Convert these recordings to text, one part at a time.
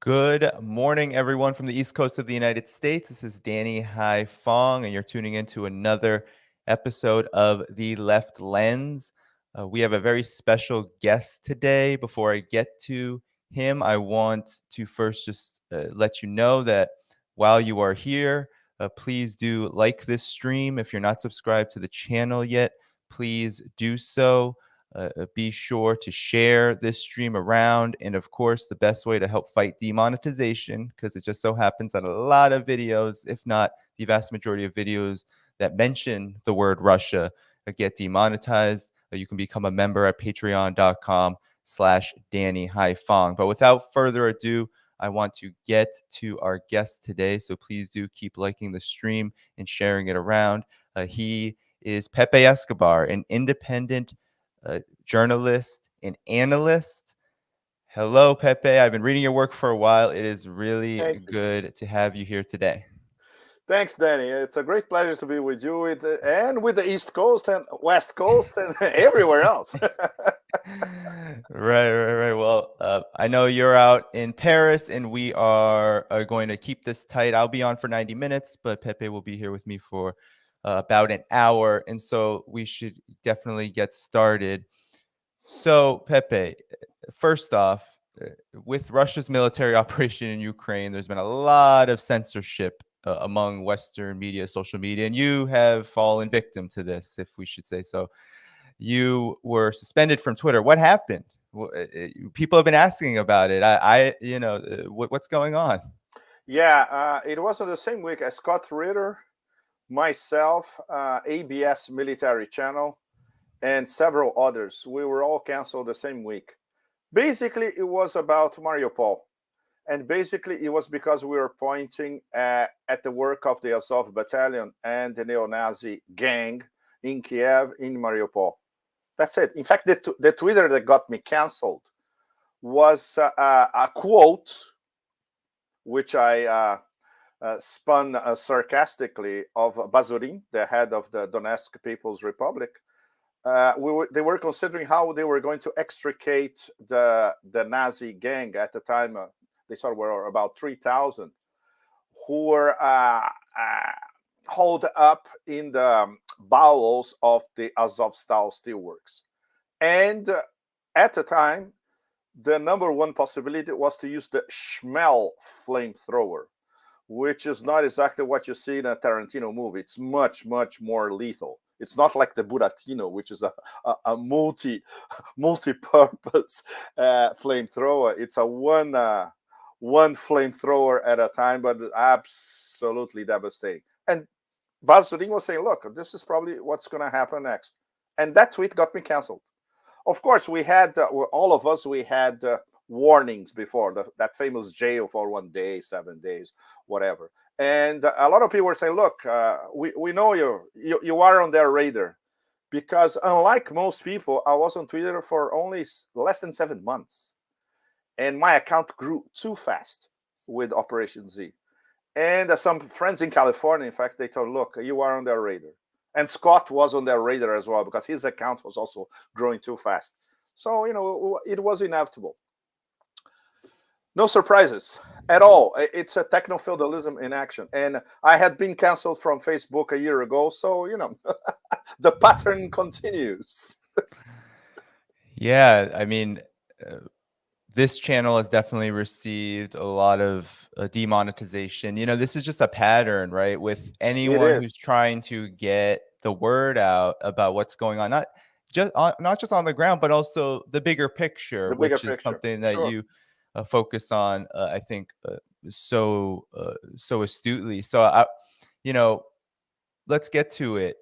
Good morning, everyone from the East Coast of the United States. This is Danny Hypocritical, and you're tuning into another episode of The Left Lens. We have a very special guest today. Before I get to him, I want to first just let you know that while you are here, please do like this stream. If you're not subscribed to the channel yet, please do so. Be sure to share this stream around. And of course, the best way to help fight demonetization, because it just so happens that a lot of videos, if not the vast majority of videos that mention the word Russia, get demonetized. You can become a member at patreon.com/Danny Hypocritical. But without further ado, I want to get to our guest today. So please do keep liking the stream and sharing it around. He is Pepe Escobar, an independent journalist and analyst. Hello, Pepe. I've been reading your work for a while. It is really good to have you here today. Thanks, Danny. It's a great pleasure to be with you and with the East Coast and West Coast and everywhere else. Right. Well, I know you're out in Paris, and we are going to keep this tight. I'll be on for 90 minutes, but Pepe will be here with me for about an hour. And so we should definitely get started. So, Pepe, first off, with Russia's military operation in Ukraine, there's been a lot of censorship among Western media, social media, and you have fallen victim to this, if we should say so. You were suspended from Twitter. What happened? People have been asking about it. What's going on? Yeah, it was on the same week as Scott Ritter, myself, ABS Military Channel, and several others. We were all canceled the same week. Basically, it was about Mariupol. And basically, it was because we were pointing at the work of the Azov Battalion and the neo-Nazi gang in Kiev, in Mariupol. That's it. In fact, the Twitter that got me canceled was a quote, which I spun sarcastically, of Bazurin, the head of the Donetsk People's Republic. They were considering how they were going to extricate the Nazi gang at the time. They sort of were about 3,000 who were hauled up in the bowels of the Azovstal steelworks. And at the time, the number one possibility was to use the Schmel flamethrower, which is not exactly what you see in a Tarantino movie. It's much, much more lethal. It's not like the Buratino, which is a multi-purpose flamethrower. It's a one flamethrower at a time, but absolutely devastating. And Bazurin was saying, look, this is probably what's going to happen next. And that tweet got me canceled. Of course, we had, all of us, we had warnings before, that famous jail for 1 day, 7 days, whatever. And a lot of people were saying, look, we know you are on their radar. Because unlike most people, I was on Twitter for only less than 7 months. And my account grew too fast with Operation Z. And some friends in California, in fact, they told, look, you are on their radar. And Scott was on their radar as well, because his account was also growing too fast. So, it was inevitable. No surprises at all. It's a techno-feudalism in action. And I had been canceled from Facebook a year ago. So, the pattern continues. Yeah, I mean, this channel has definitely received a lot of demonetization. This is just a pattern, right? With anyone who's trying to get the word out about what's going on, not just on the ground, but also the bigger picture, which is something that you focus on, I think, so astutely. So, let's get to it.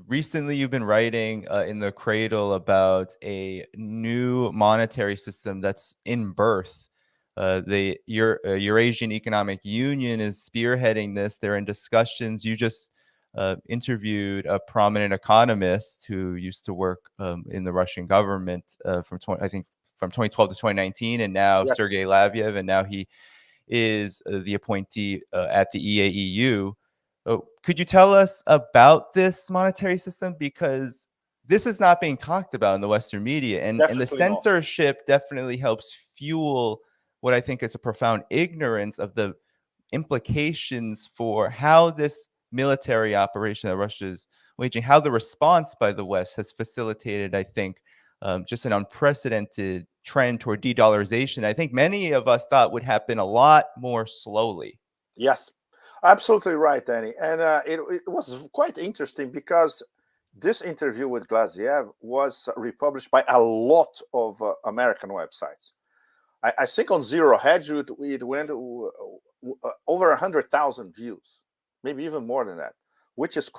Recently, you've been writing in the Cradle about a new monetary system that's in birth. The Eurasian Economic Union is spearheading this. They're in discussions. You just interviewed a prominent economist who used to work in the Russian government from 2012 to 2019, and now Sergei Laviev, and now he is the appointee at the EAEU. Could you tell us about this monetary system? Because this is not being talked about in the Western media, and the censorship definitely helps fuel what I think is a profound ignorance of the implications for how this military operation that Russia is waging, how the response by the West has facilitated, I think, just an unprecedented trend toward de-dollarization. I think many of us thought would happen a lot more slowly. Yes, absolutely right, Danny. And it was quite interesting because this interview with Glaziev was republished by a lot of American websites. I think on Zero Hedge it went over 100,000 views, maybe even more than that, which is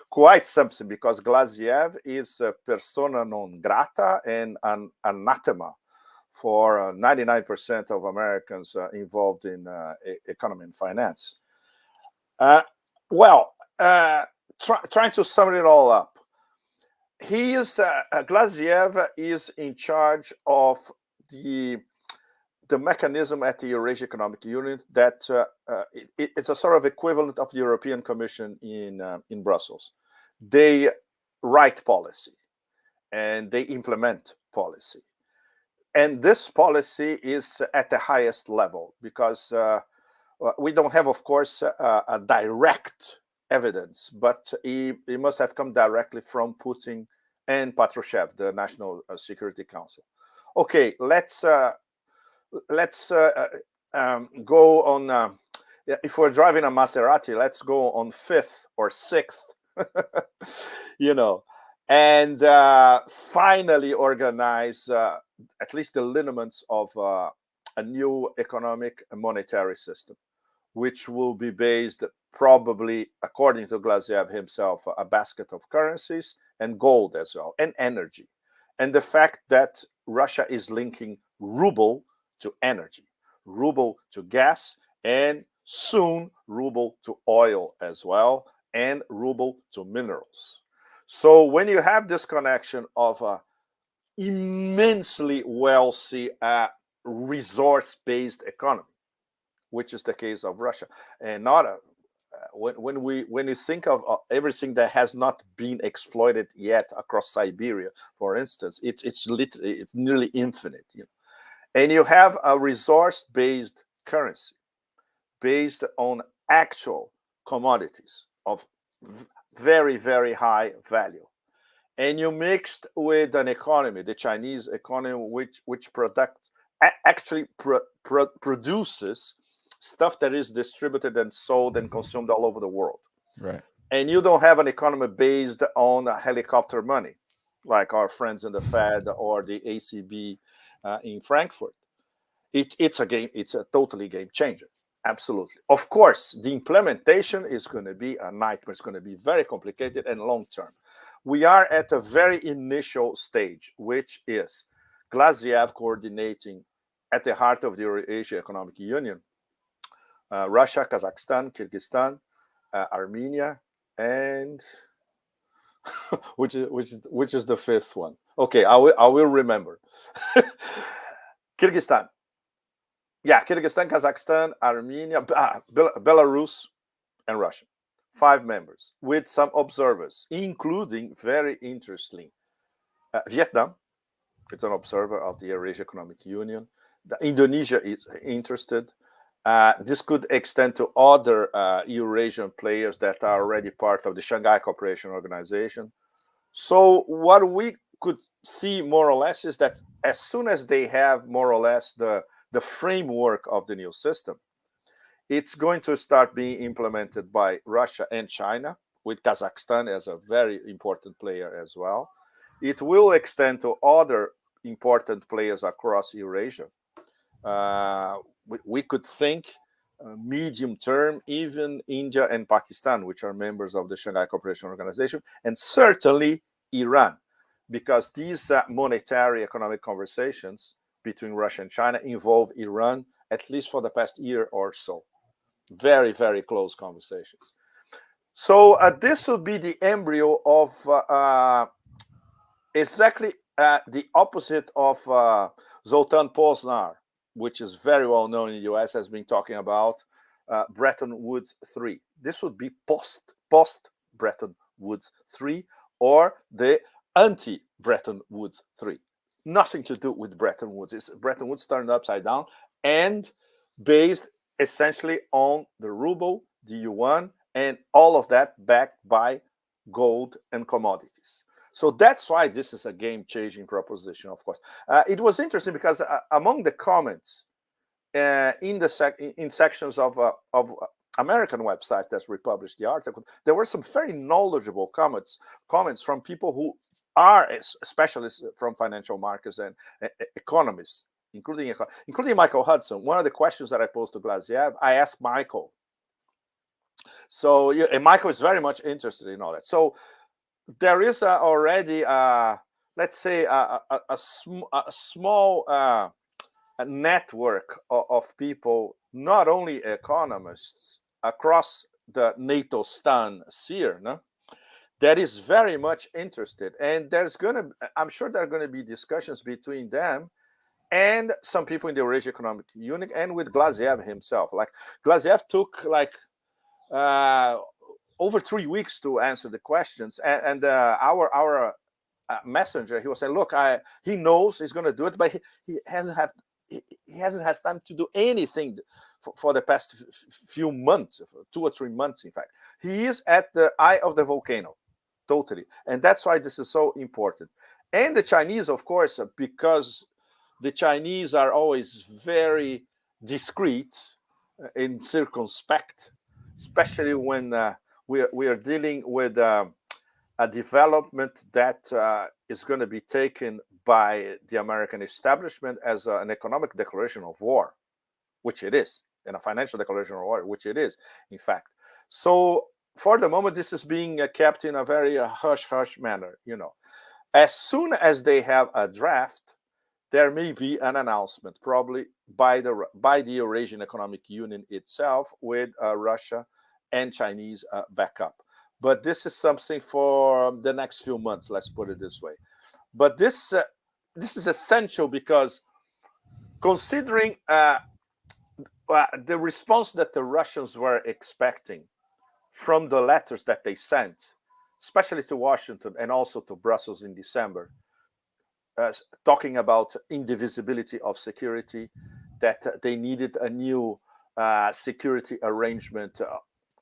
quite something, because Glaziev is a persona non grata and an anathema for 99% of Americans involved in economy and finance. Trying to sum it all up, Glaziev is in charge of the mechanism at the Eurasian Economic Union that it's a sort of equivalent of the European Commission in Brussels. They write policy and they implement policy. And this policy is at the highest level because we don't have, of course, a direct evidence, but it must have come directly from Putin and Patrushev, the National Security Council. Okay, let's go on. If we're driving a Maserati, let's go on fifth or sixth, and finally organize at least the lineaments of a new economic and monetary system, which will be based probably, according to Glaziev himself, a basket of currencies and gold as well, and energy. And the fact that Russia is linking ruble to energy, ruble to gas, and soon ruble to oil as well, and ruble to minerals. So when you have this connection of a immensely wealthy resource-based economy, which is the case of Russia, and not when you think of everything that has not been exploited yet across Siberia, for instance, it's nearly infinite, and you have a resource-based currency based on actual commodities of very, very high value. And you mixed with an economy, the Chinese economy, which actually produces stuff that is distributed and sold and consumed all over the world. Right. And you don't have an economy based on helicopter money, like our friends in the Fed or the ACB in Frankfurt. It's a totally game changer. Absolutely. Of course, the implementation is going to be a nightmare. It's going to be very complicated and long-term. We are at a very initial stage, which is Glaziev coordinating at the heart of the Eurasian Economic Union, Russia, Kazakhstan, Kyrgyzstan, Armenia, and which is the fifth one. Okay, I will remember. Kyrgyzstan. Yeah, Kyrgyzstan, Kazakhstan, Armenia, Belarus, and Russia. 5 members with some observers, including, very interesting, Vietnam. It's an observer of the Eurasian Economic Union. Indonesia is interested. This could extend to other Eurasian players that are already part of the Shanghai Cooperation Organization. So what we could see more or less is that as soon as they have more or less the framework of the new system, it's going to start being implemented by Russia and China, with Kazakhstan as a very important player as well. It will extend to other important players across Eurasia. We could think medium term, even India and Pakistan, which are members of the Shanghai Cooperation Organization, and certainly Iran, because these monetary economic conversations between Russia and China involve Iran, at least for the past year or so. Very, very close conversations. So this would be the embryo of exactly the opposite of Zoltan Poznar, which is very well known in the US, has been talking about Bretton Woods 3. This would be post Bretton Woods 3, or the anti-Bretton Woods 3. nothing to do with Bretton Woods. It's Bretton Woods turned upside down and based essentially on the ruble, the yuan, and all of that backed by gold and commodities. So that's why this is a game-changing proposition, of course. It was interesting because among the comments in sections of American websites that republished the article, there were some very knowledgeable comments from people who are specialists from financial markets and economists, including Michael Hudson. One of the questions that I posed to Glaziev, I asked Michael. So, and Michael is very much interested in all that. So there is already, let's say, a small network of people, not only economists, across the NATO stan sphere, no? That is very much interested. And I'm sure there are going to be discussions between them and some people in the Eurasian Economic Union and with Glaziev himself. Like Glaziev took over 3 weeks to answer the questions. And our messenger, he was saying, look, he knows he's going to do it, but he hasn't had time to do anything for the past few months, 2 or 3 months, in fact. He is at the eye of the volcano, totally. And that's why this is so important. And the Chinese, of course, because the Chinese are always very discreet and circumspect, especially when we are dealing with a development that is going to be taken by the American establishment as an economic declaration of war, which it is, and a financial declaration of war, which it is, in fact. So for the moment, this is being kept in a very hush-hush manner, you know. As soon as they have a draft, there may be an announcement, probably by the Eurasian Economic Union itself, with Russia and Chinese backup. But this is something for the next few months, let's put it this way. But this is essential because considering the response that the Russians were expecting from the letters that they sent, especially to Washington and also to Brussels in December, talking about indivisibility of security, that they needed a new security arrangement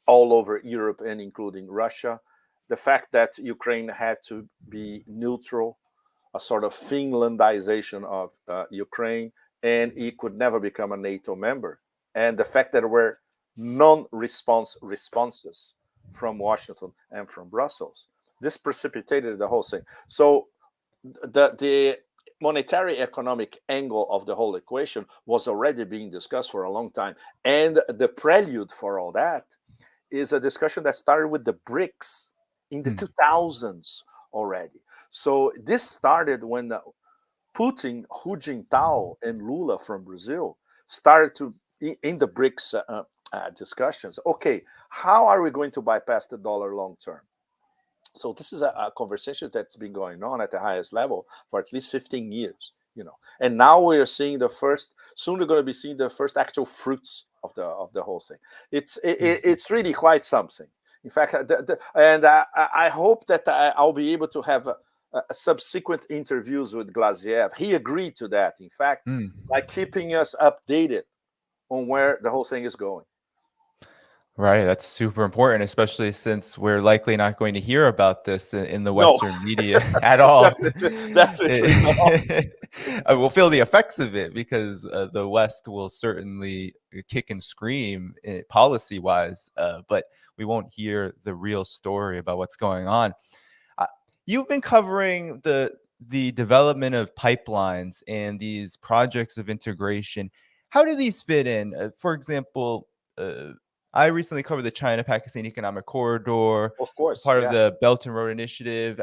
all over Europe and including Russia, the fact that Ukraine had to be neutral, a sort of Finlandization of Ukraine, and it could never become a NATO member, and the fact that there were responses from Washington and from Brussels. This precipitated the whole thing. So the monetary economic angle of the whole equation was already being discussed for a long time. And the prelude for all that is a discussion that started with the BRICS in the 2000s already. So this started when Putin, Hu Jintao, and Lula from Brazil started to, in the BRICS discussions, okay, how are we going to bypass the dollar long term? So this is a conversation that's been going on at the highest level for at least 15 years, you know. And now we are seeing soon we're going to be seeing the first actual fruits of the whole thing. It's really quite something. In fact, I hope that I'll be able to have subsequent interviews with Glaziev. He agreed to that, in fact, by keeping us updated on where the whole thing is going. Right, that's super important, especially since we're likely not going to hear about this in the Western media at all. Definitely not. We'll feel the effects of it because the West will certainly kick and scream policy-wise, but we won't hear the real story about what's going on. You've been covering the development of pipelines and these projects of integration. How do these fit in? For example, I recently covered the China-Pakistan Economic Corridor, of course, part of the Belt and Road Initiative.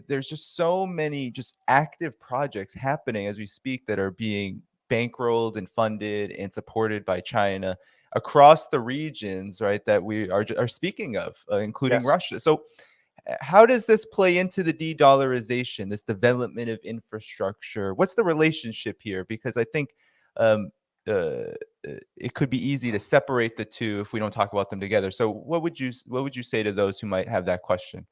There's just so many just active projects happening as we speak that are being bankrolled and funded and supported by China across the regions, right, that we are speaking of, including Russia. So how does this play into the de-dollarization, this development of infrastructure? What's the relationship here? Because I think it could be easy to separate the two if we don't talk about them together. So what would you say to those who might have that question?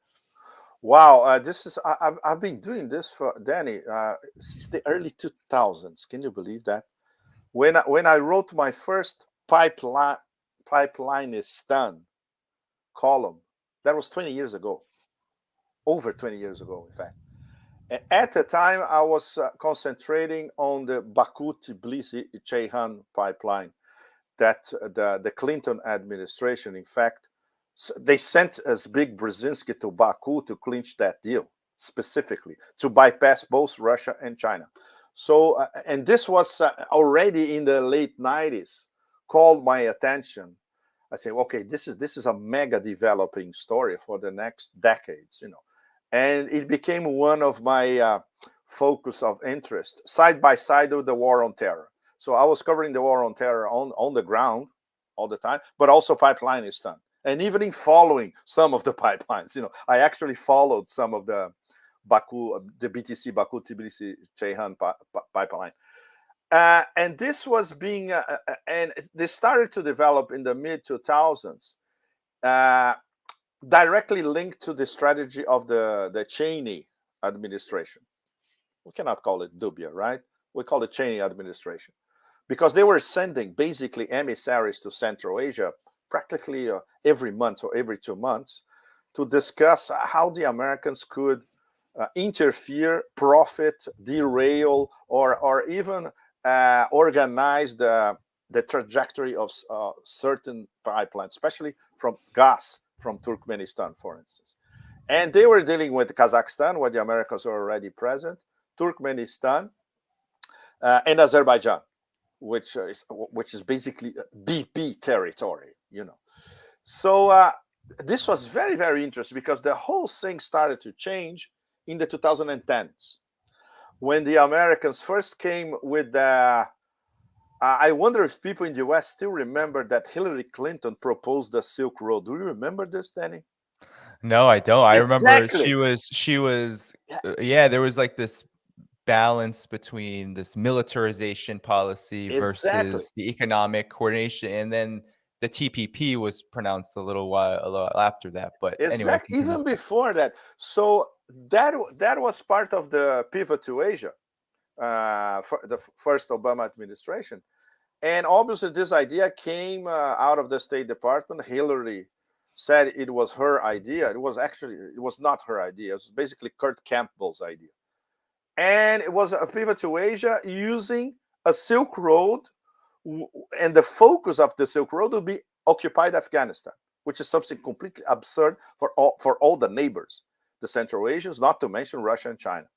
Wow, I've been doing this for Danny since the early 2000s. Can you believe that? When I wrote my first pipeline is done column, that was 20 years ago, over 20 years ago, in fact. At the time, I was concentrating on the Baku-Tbilisi-Ceyhan pipeline that the Clinton administration, in fact, they sent us Big Brzezinski to Baku to clinch that deal, specifically to bypass both Russia and China. So, and this was already in the late 90s, called my attention. I say, okay, this is a mega developing story for the next decades, and it became one of my focus of interest, side by side with the war on terror. So I was covering the war on terror on the ground all the time, but also pipeline is done. And even in following some of the pipelines, I actually followed some of the BTC Baku Tbilisi Ceyhan pipeline. And this was being, and they started to develop in the mid 2000s, directly linked to the strategy of the Cheney administration. We cannot call it Dubia, right? We call it Cheney administration, because they were sending basically emissaries to Central Asia practically every month or every 2 months to discuss how the Americans could interfere, profit, derail, or even organize the trajectory of certain pipelines, especially from gas from Turkmenistan, for instance. And they were dealing with Kazakhstan, where the Americans were already present, Turkmenistan, and Azerbaijan, which is basically BP territory, So this was very, very interesting, because the whole thing started to change in the 2010s, when the Americans first came with the. I wonder if people in the US still remember that Hillary Clinton proposed the Silk Road. Do you remember this, Danny? No, I don't. I remember Exactly. she was yeah, there was like this balance between this militarization policy versus the economic coordination, and then the TPP was pronounced a little after that. But anyway, even before that. So that was part of the pivot to Asia for the first Obama administration. And obviously this idea came out of the State Department. Hillary said it was her idea. It was not her idea. It was basically Kurt Campbell's idea. And it was a pivot to Asia using a Silk Road, and the focus of the Silk Road would be occupied Afghanistan, which is something completely absurd for all the neighbors, the Central Asians, not to mention Russia and China.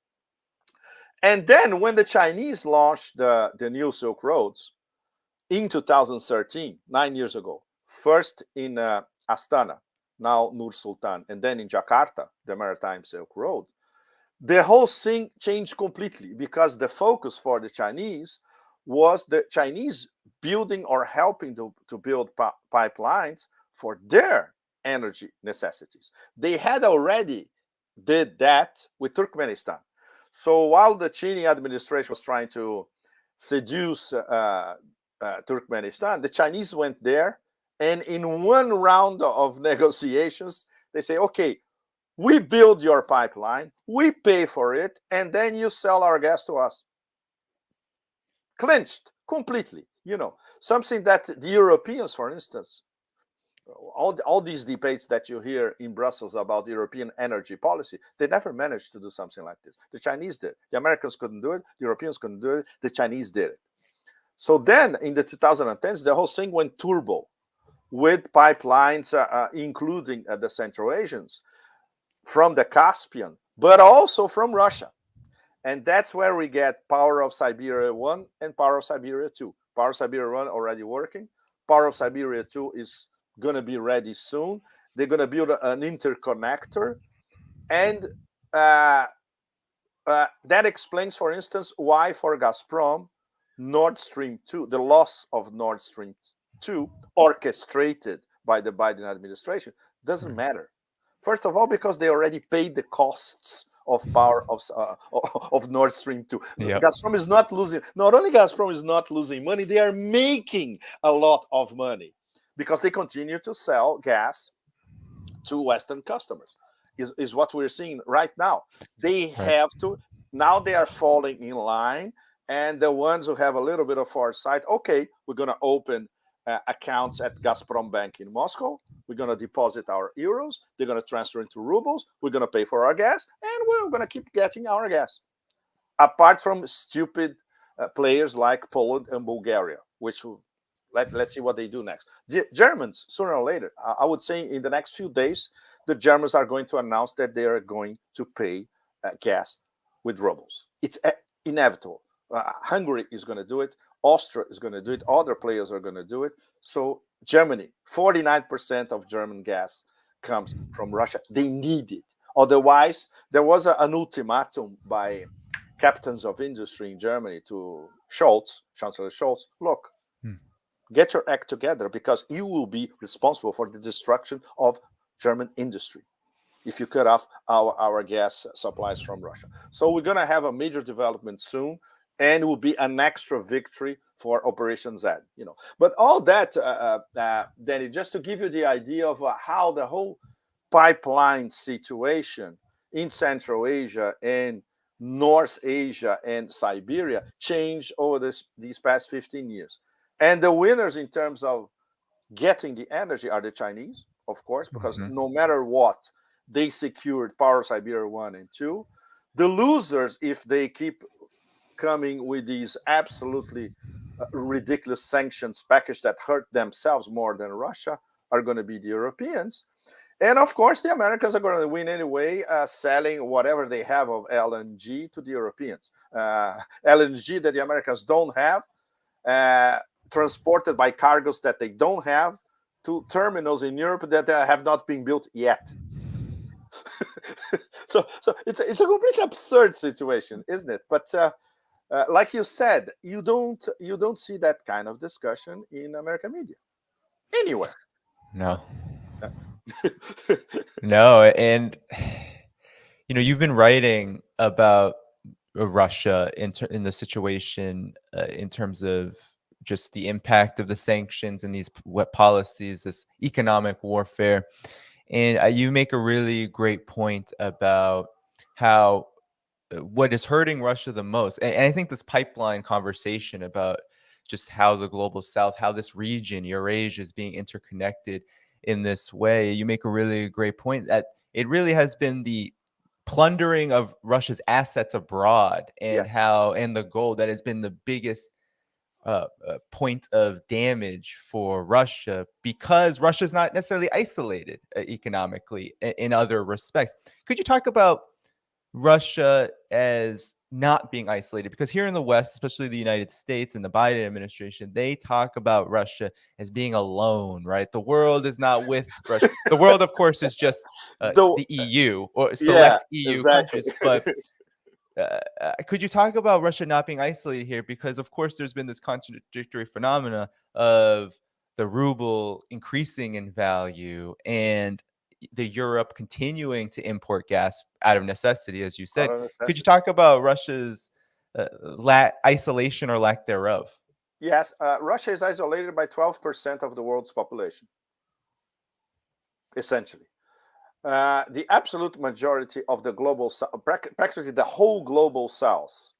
And then when the Chinese launched the new Silk Roads in 2013, 9 years ago, first in Astana, now Nur Sultan, and then in Jakarta, the Maritime Silk Road, the whole thing changed completely, because the focus for the Chinese was the Chinese building or helping to build pipelines for their energy necessities. They had already did that with Turkmenistan. So while the Cheney administration was trying to seduce Turkmenistan, the Chinese went there, and in one round of negotiations, they say, okay, we build your pipeline, we pay for it, and then you sell our gas to us. Clinched completely, something that the Europeans, for instance, all these debates that you hear in Brussels about European energy policy, they never managed to do something like this. The Chinese did. The Americans couldn't do it. The Europeans couldn't do it. The Chinese did it. So then in the 2010s, the whole thing went turbo with pipelines, including the Central Asians, from the Caspian, but also from Russia. And that's where we get Power of Siberia 1 and Power of Siberia 2. Power of Siberia 1 already working. Power of Siberia 2 is going to be ready soon. They're going to build an interconnector. And that explains, for instance, why for Gazprom, Nord Stream 2, the loss of Nord Stream 2, orchestrated by the Biden administration, doesn't matter. First of all, because they already paid the costs of power of Nord Stream 2. Yep. Gazprom is not losing. Not only Gazprom is not losing money, they are making a lot of money, because they continue to sell gas to Western customers. is what we're seeing right now. They have to, now they are falling in line, and the ones who have a little bit of foresight, okay, we're going to open accounts at Gazprom Bank in Moscow. We're going to deposit our euros. They're going to transfer into rubles. We're going to pay for our gas, and we're going to keep getting our gas. Apart from stupid players like Poland and Bulgaria, which let's see what they do next. The Germans, sooner or later, I would say in the next few days, the Germans are going to announce that they are going to pay gas with rubles. It's inevitable. Hungary is going to do it. Austria is going to do it. Other players are going to do it. So Germany, 49% of German gas comes from Russia. They need it. Otherwise, there was an ultimatum by captains of industry in Germany to Scholz, Chancellor Scholz, look, get your act together, because you will be responsible for the destruction of German industry if you cut off our gas supplies from Russia. So we're going to have a major development soon, and it will be an extra victory for Operation Z. But all that, Danny, just to give you the idea of how the whole pipeline situation in Central Asia and North Asia and Siberia changed over these past 15 years. And the winners in terms of getting the energy are the Chinese, of course, because no matter what, they secured Power Siberia 1 and 2. The losers, if they keep coming with these absolutely ridiculous sanctions package that hurt themselves more than Russia, are going to be the Europeans. And of course, the Americans are going to win anyway, selling whatever they have of LNG to the Europeans. LNG that the Americans don't have, transported by cargoes that they don't have to terminals in Europe that have not been built yet. So it's a completely absurd situation, isn't it? But like you said, you don't see that kind of discussion in American media anywhere. No. No, and you've been writing about Russia in the situation in terms of just the impact of the sanctions and these policies, this economic warfare. And you make a really great point about how what is hurting Russia the most. And I think this pipeline conversation about just how the global South, how this region, Eurasia, is being interconnected in this way. You make a really great point that it really has been the plundering of Russia's assets abroad and and the gold that has been the biggest point of damage for Russia, because Russia is not necessarily isolated economically in other respects. Could you talk about Russia as not being isolated? Because here in the West, especially the United States and the Biden administration, they talk about Russia as being alone, right? The world is not with Russia. The world, of course, is just the EU or select EU countries. But could you talk about Russia not being isolated here? Because, of course, there's been this contradictory phenomena of the ruble increasing in value and the Europe continuing to import gas out of necessity, as you said. Could you talk about Russia's isolation or lack thereof? Yes, Russia is isolated by 12% of the world's population, essentially. The absolute majority of the global South, practically the whole global South,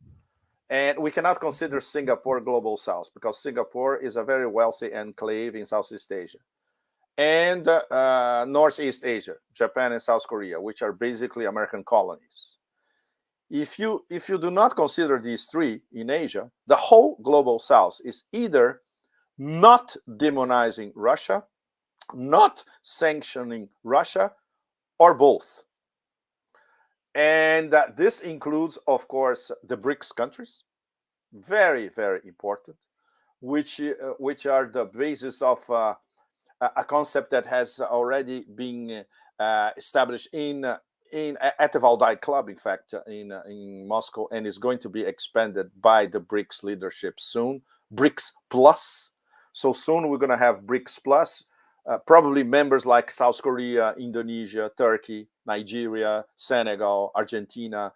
and we cannot consider Singapore global South because Singapore is a very wealthy enclave in Southeast Asia, and Northeast Asia, Japan and South Korea, which are basically American colonies. If you do not consider these three in Asia, the whole global South is either not demonizing Russia, not sanctioning Russia, or both. And this includes, of course, the BRICS countries, very, very important, which are the basis of a concept that has already been established at the Valdai Club, in fact, in Moscow, and is going to be expanded by the BRICS leadership soon. BRICS Plus. So soon we're going to have BRICS Plus. Probably members like South Korea, Indonesia, Turkey, Nigeria, Senegal, Argentina,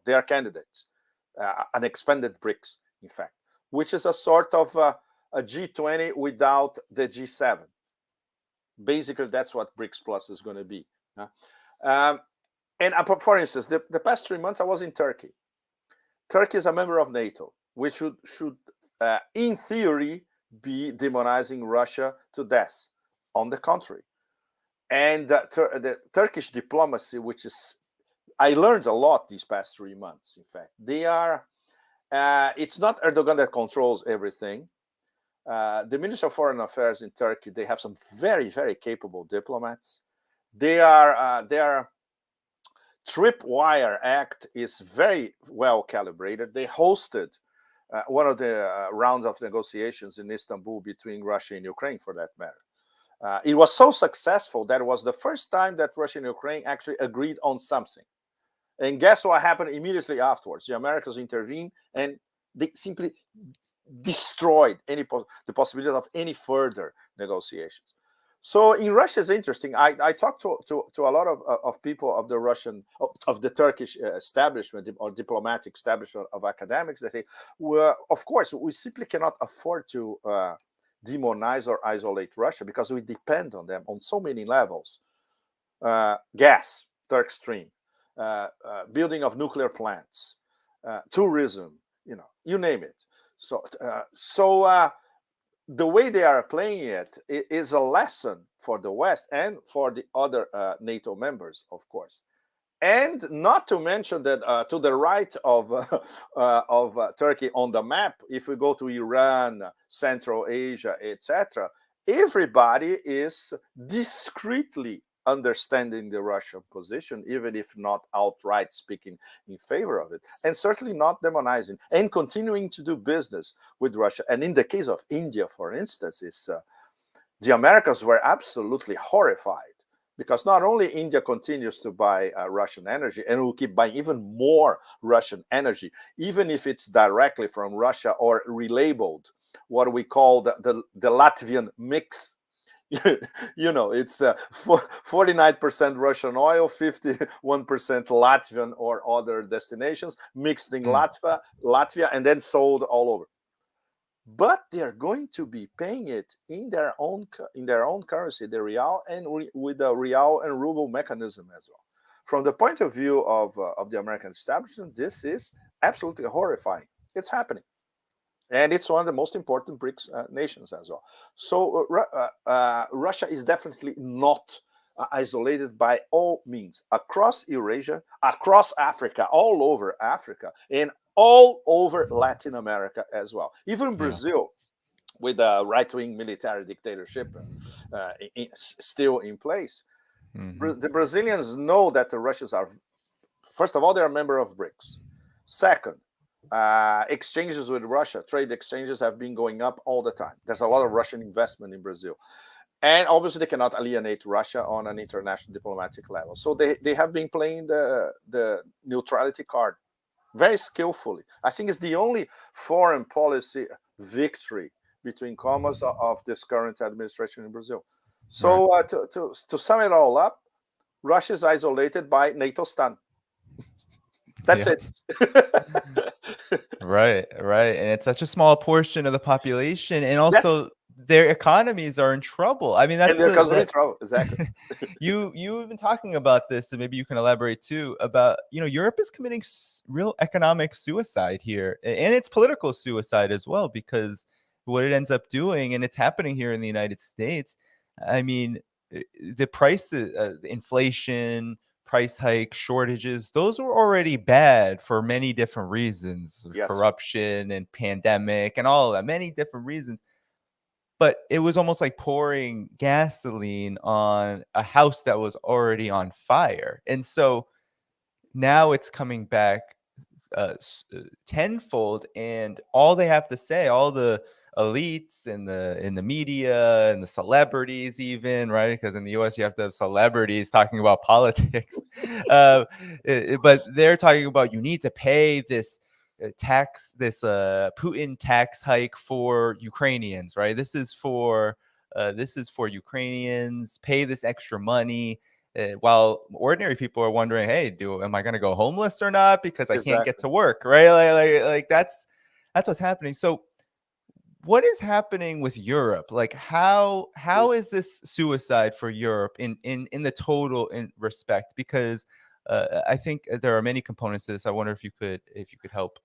they are candidates. An expanded BRICS, in fact, which is a sort of a G20 without the G7. Basically, that's what BRICS Plus is going to be. And for instance, the past 3 months I was in Turkey. Turkey is a member of NATO, which should in theory, be demonizing Russia to death. On the contrary. And the Turkish diplomacy, which is, I learned a lot these past 3 months, in fact. They are, it's not Erdogan that controls everything. The Ministry of Foreign Affairs in Turkey, they have some very, very capable diplomats. Their Tripwire Act is very well calibrated. They hosted one of the rounds of negotiations in Istanbul between Russia and Ukraine, for that matter. It was so successful that it was the first time that Russia and Ukraine actually agreed on something. And guess what happened immediately afterwards? The Americans intervened and they simply destroyed the possibility of any further negotiations. So in Russia is interesting. I talked to a lot of people of the Russian, of the Turkish establishment or diplomatic establishment of academics that say, well, of course, we simply cannot afford to demonize or isolate Russia because we depend on them on so many levels. Gas, Turk Stream, building of nuclear plants, tourism, you name it. So the way they are playing it is a lesson for the West and for the other NATO members, of course. And not to mention that to the right of Turkey on the map, if we go to Iran, Central Asia, etc., everybody is discreetly understanding the Russian position, even if not outright speaking in favor of it, and certainly not demonizing, and continuing to do business with Russia. And in the case of India, for instance, the Americans were absolutely horrified because not only India continues to buy Russian energy and will keep buying even more Russian energy, even if it's directly from Russia or relabeled, what we call the Latvian mix. It's 49% Russian oil, 51% Latvian or other destinations, mixed in Latvia, and then sold all over. But they're going to be paying it in their own currency, the real, and with the real and ruble mechanism as well. From the point of view of the American establishment, this is absolutely horrifying. It's happening. And it's one of the most important BRICS nations as well. So Russia is definitely not isolated by all means. Across Eurasia, across Africa, all over Africa, and all over Latin America as well. Even Brazil, with a right-wing military dictatorship still in place. Mm-hmm. The Brazilians know that the Russians are, first of all, they're a member of BRICS. Second, exchanges with Russia, trade exchanges have been going up all the time. There's a lot of Russian investment in Brazil. And obviously they cannot alienate Russia on an international diplomatic level. So they have been playing the neutrality card very skillfully. I think it's the only foreign policy victory, between commas, of this current administration in Brazil. So right. To sum it all up, Russia is isolated by NATO stand. That's it. Right. And it's such a small portion of the population, and also their economies are in trouble. I mean, that's their economies in trouble. Exactly. You've been talking about this, and maybe you can elaborate too about Europe is committing real economic suicide here, and it's political suicide as well, because what it ends up doing, and it's happening here in the United States. I mean, the prices, inflation, price hike, shortages, those were already bad for many different reasons, corruption and pandemic and all of that, many different reasons. But it was almost like pouring gasoline on a house that was already on fire. And so now it's coming back tenfold, and all they have to say, all the elites in the media and the celebrities, even, right? Because in the US you have to have celebrities talking about politics, but they're talking about, you need to pay this tax, this Putin tax hike for Ukrainians, right? This is for Ukrainians, pay this extra money. While ordinary people are wondering, hey, am I going to go homeless or not because I can't get to work, right? Like that's what's happening. So what is happening with Europe? Like how is this suicide for Europe in the total in respect? Because I think there are many components to this. I wonder if you could help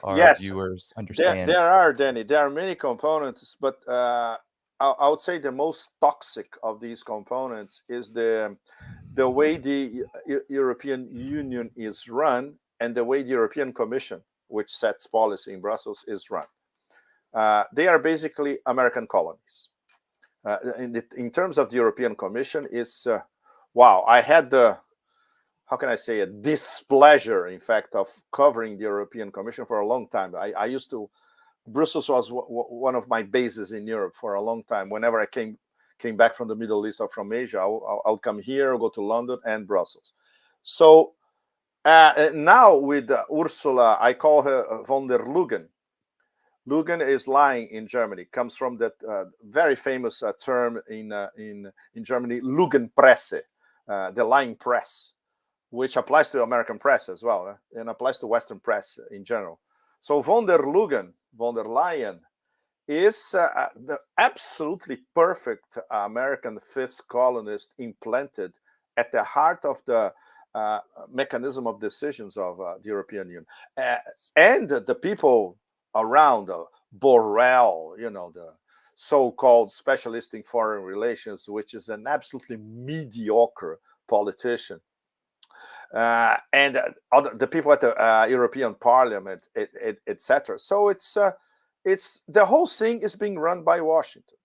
our Yes, viewers there understand. are, Danny. There are many components, but I would say the most toxic of these components is the way the European Union is run and the way the European Commission, which sets policy in Brussels, is run. They are basically American colonies. In terms of the European Commission, is wow. I had the, how can I say it, displeasure, in fact, of covering the European Commission for a long time. I used to, Brussels was one of my bases in Europe for a long time. Whenever I came back from the Middle East or from Asia, I'll come here, I'll go to London and Brussels. So now with Ursula, I call her von der Leyen. Lugen is lying in Germany. Comes from that very famous term in Germany, Lügenpresse, the lying press, which applies to American press as well, and applies to Western press in general. So von der Leyen, is the absolutely perfect American fifth colonist implanted at the heart of the mechanism of decisions of the European Union. And the people around Borrell, the so-called specialist in foreign relations, which is an absolutely mediocre politician. And the people at the European Parliament, etc. So it's the whole thing is being run by Washington,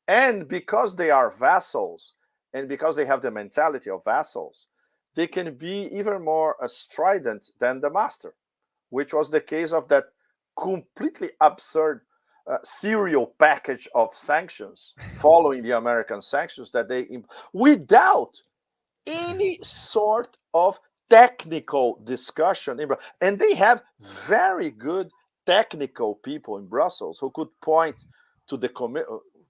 and because they are vassals, and because they have the mentality of vassals, they can be even more strident than the master, which was the case of that completely absurd serial package of sanctions following the American sanctions that they without any sort of technical discussion, and they have very good technical people in Brussels who could point to the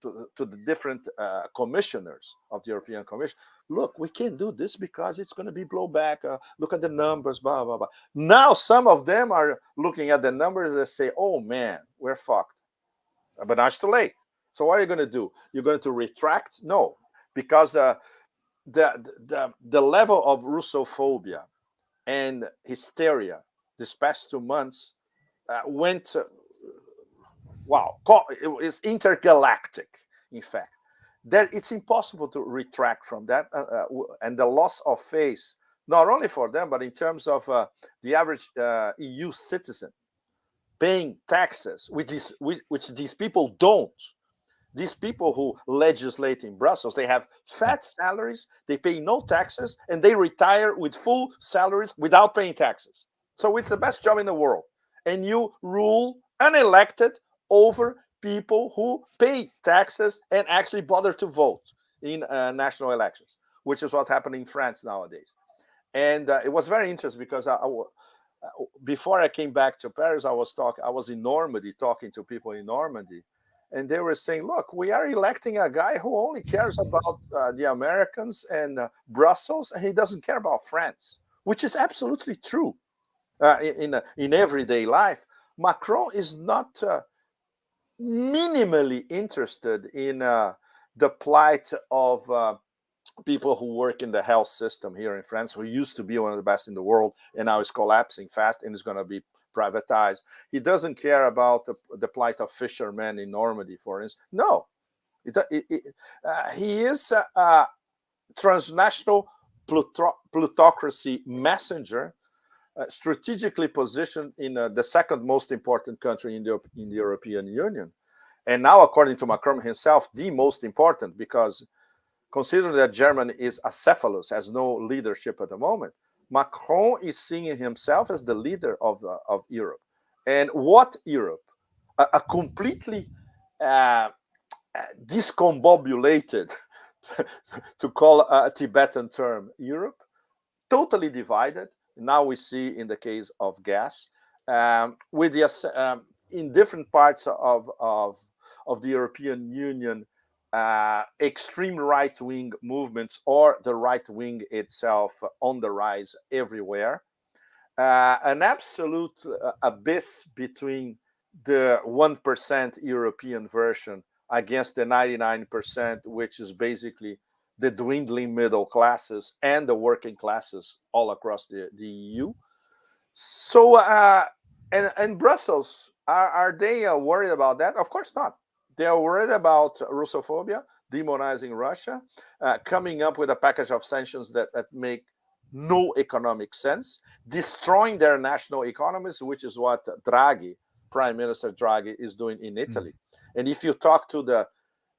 to the different commissioners of the European Commission. Look, we can't do this because it's going to be blowback. Look at the numbers, blah, blah, blah. Now some of them are looking at the numbers and say, oh man, we're fucked. But now it's too late. So what are you going to do? You're going to retract? No, because the level of Russophobia and hysteria this past 2 months went, wow, it's intergalactic, in fact. That it's impossible to retract from that, and the loss of face, not only for them, but in terms of the average EU citizen paying taxes, which these people don't. These people who legislate in Brussels, they have fat salaries, they pay no taxes, and they retire with full salaries without paying taxes. So it's the best job in the world. And you rule unelected over people who pay taxes and actually bother to vote in national elections, which is what's happening in France nowadays. And it was very interesting because before I came back to Paris, I was in Normandy talking to people in Normandy. And they were saying, look, we are electing a guy who only cares about the Americans and Brussels, and he doesn't care about France, which is absolutely true in everyday life. Macron is not minimally interested in the plight of people who work in the health system here in France, who used to be one of the best in the world, and now is collapsing fast and is going to be privatized. He doesn't care about the plight of fishermen in Normandy, for instance. No, he is a transnational plutocracy messenger, strategically positioned in the second most important country in the European Union. And now, according to Macron himself, the most important, because considering that Germany is acephalous, has no leadership at the moment, Macron is seeing himself as the leader of Europe. And what Europe? A completely discombobulated, to call a Tibetan term, Europe, totally divided. Now we see in the case of gas, with the in different parts of the European Union, extreme right-wing movements or the right wing itself on the rise everywhere. An absolute abyss between the 1% European version against the 99%, which is basically the dwindling middle classes and the working classes all across the EU. So, and Brussels, are they worried about that? Of course not. They are worried about Russophobia, demonizing Russia, coming up with a package of sanctions that make no economic sense, destroying their national economies, which is what Draghi, Prime Minister Draghi, is doing in Italy. And if you talk to the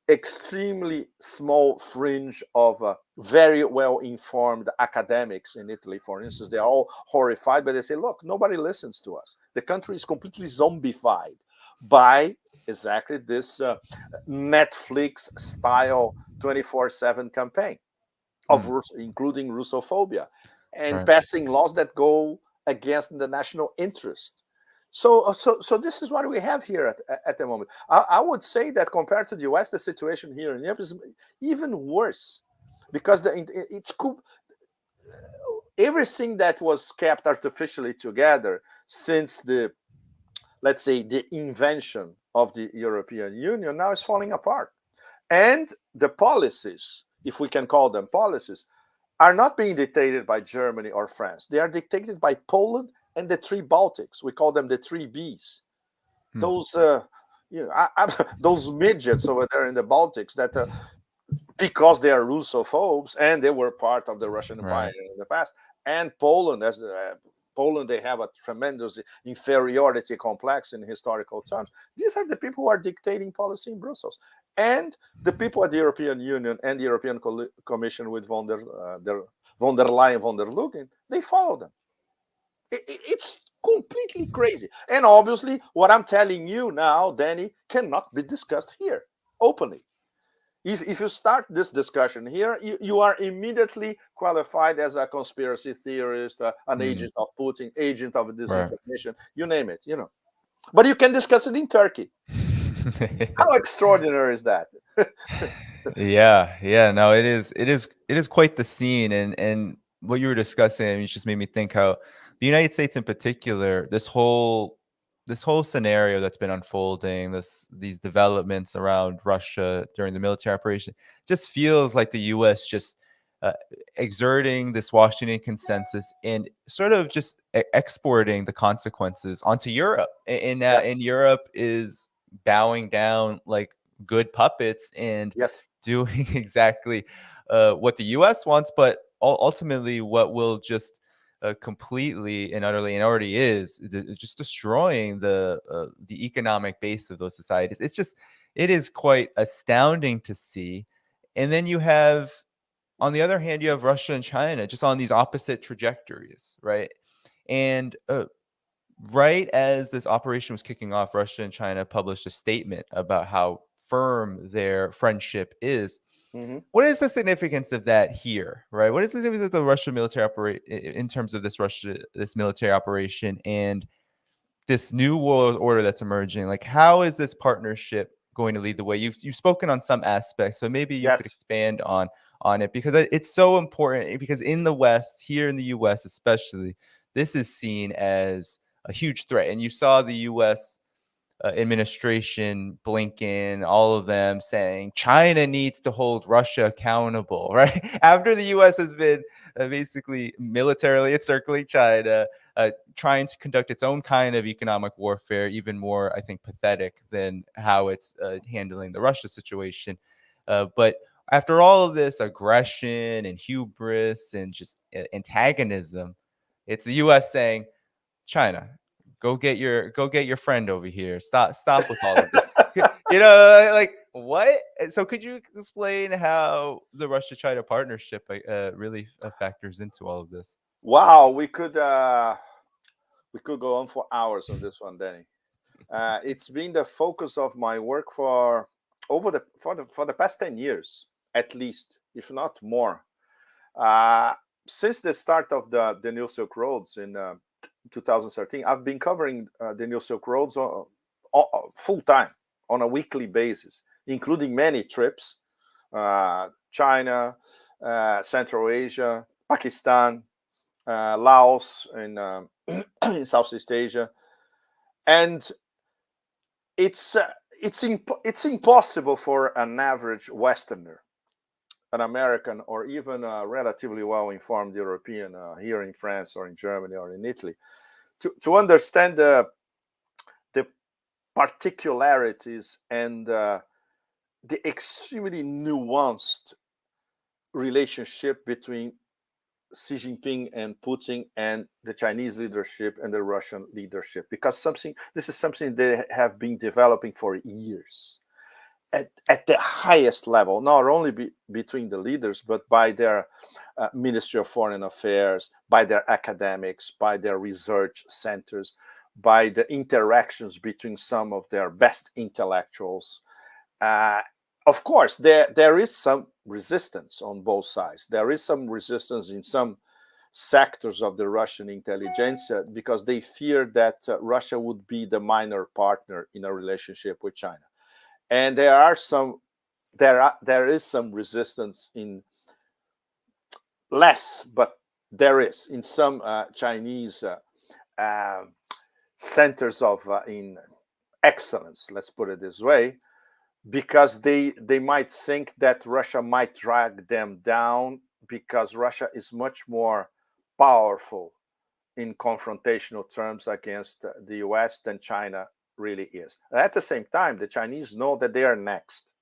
extremely small fringe of very well-informed academics in Italy, for instance, they are all horrified, but they say, look, nobody listens to us. The country is completely zombified by exactly this Netflix-style 24/7 campaign of including Russophobia and passing laws that go against the national interest. So this is what we have here at the moment. I would say that compared to the US, the situation here in Europe is even worse, because it's cool. Everything that was kept artificially together since let's say, the invention of the European Union now is falling apart. And the policies, if we can call them policies, are not being dictated by Germany or France. They are dictated by Poland and the three Baltics. We call them the three Bs. Those, those midgets over there in the Baltics that, because they are Russophobes and they were part of the Russian Empire in the past, and Poland, Poland, they have a tremendous inferiority complex in historical terms. These are the people who are dictating policy in Brussels. And the people at the European Union and the European Commission with von der Leyen, von der Leyen, they follow them. It's completely crazy. And obviously, what I'm telling you now, Danny, cannot be discussed here openly. If you start this discussion here, you are immediately qualified as a conspiracy theorist, an agent of Putin, agent of disinformation, you name it, But you can discuss it in Turkey. How extraordinary is that? No, it is quite the scene. And what you were discussing, it just made me think how the United States in particular, this whole scenario that's been unfolding, these developments around Russia during the military operation, just feels like the US just exerting this Washington consensus and sort of just exporting the consequences onto Europe. And Europe is bowing down like good puppets and doing exactly what the US wants, but ultimately what will just completely and utterly, and already is, just destroying the economic base of those societies. It is quite astounding to see. And then you have, on the other hand, you have Russia and China just on these opposite trajectories, right? And right as this operation was kicking off, Russia and China published a statement about how firm their friendship is. What is the significance of that here, right? What is the significance of the Russian military in terms of this military operation and this new world order that's emerging? Like, how is this partnership going to lead the way? You've spoken on some aspects, so maybe you could expand on it, because it's so important. Because in the West, here in the US especially, this is seen as a huge threat. And you saw the US administration, Blinken, all of them saying China needs to hold Russia accountable, right? After the US has been basically militarily encircling China, trying to conduct its own kind of economic warfare, even more, I think, pathetic than how it's handling the Russia situation. But after all of this aggression and hubris and just antagonism, it's the US saying, China, go get your friend over here. Stop with all of this. Like, what? So could you explain how the Russia-China partnership really factors into all of this? Wow, we could go on for hours on this one, Danny. It's been the focus of my work for the past 10 years, at least, if not more. Since the start of the New Silk Roads in 2013, I've been covering the New Silk Roads full time on a weekly basis, including many trips, China, Central Asia, Pakistan, Laos, and in Southeast Asia. And it's impossible for an average Westerner an American or even a relatively well-informed European here in France or in Germany or in Italy to understand the particularities and the extremely nuanced relationship between Xi Jinping and Putin and the Chinese leadership and the Russian leadership, because this is something they have been developing for years at the highest level, not only between the leaders, but by their Ministry of Foreign Affairs, by their academics, by their research centers, by the interactions between some of their best intellectuals. Of course, there is some resistance on both sides. There is some resistance in some sectors of the Russian intelligentsia because they fear that Russia would be the minor partner in a relationship with China. And there is some resistance in less, but there is in some Chinese centers of in excellence, let's put it this way, because they might think that Russia might drag them down because Russia is much more powerful in confrontational terms against the US than China really is. At the same time, the Chinese know that they are next,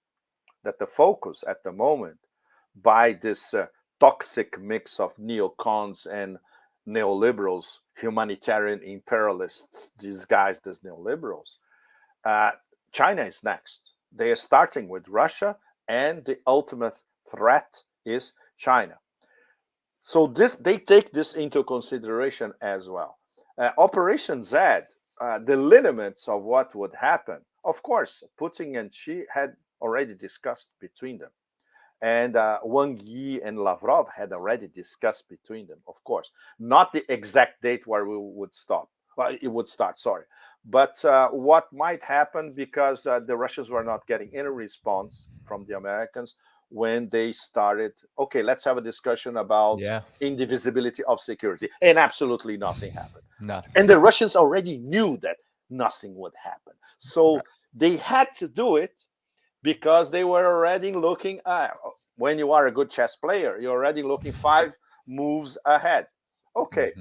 that the focus at the moment by this toxic mix of neocons and neoliberals, humanitarian imperialists disguised as neoliberals, China is next. They are starting with Russia, and the ultimate threat is China. So they take this into consideration as well. Operation Z, the lineaments of what would happen, of course, Putin and Xi had already discussed between them. And Wang Yi and Lavrov had already discussed between them, of course. Not the exact date where we would stop. Well, it would start, sorry. But what might happen, because the Russians were not getting any response from the Americans when they started, okay, let's have a discussion about indivisibility of security. And absolutely nothing happened. And the Russians already knew that nothing would happen. So they had to do it because they were already looking at, when you are a good chess player, you're already looking 5 moves ahead. Okay,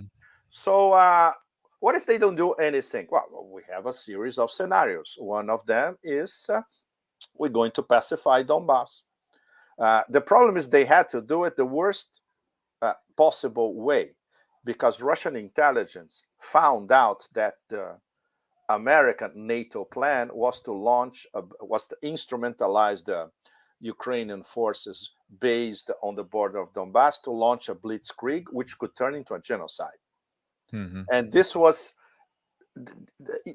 so what if they don't do anything? Well, we have a series of scenarios. One of them is we're going to pacify Donbass. The problem is they had to do it the worst possible way, because Russian intelligence found out that the American NATO plan was to instrumentalize the Ukrainian forces based on the border of Donbass to launch a blitzkrieg, which could turn into a genocide. And this was,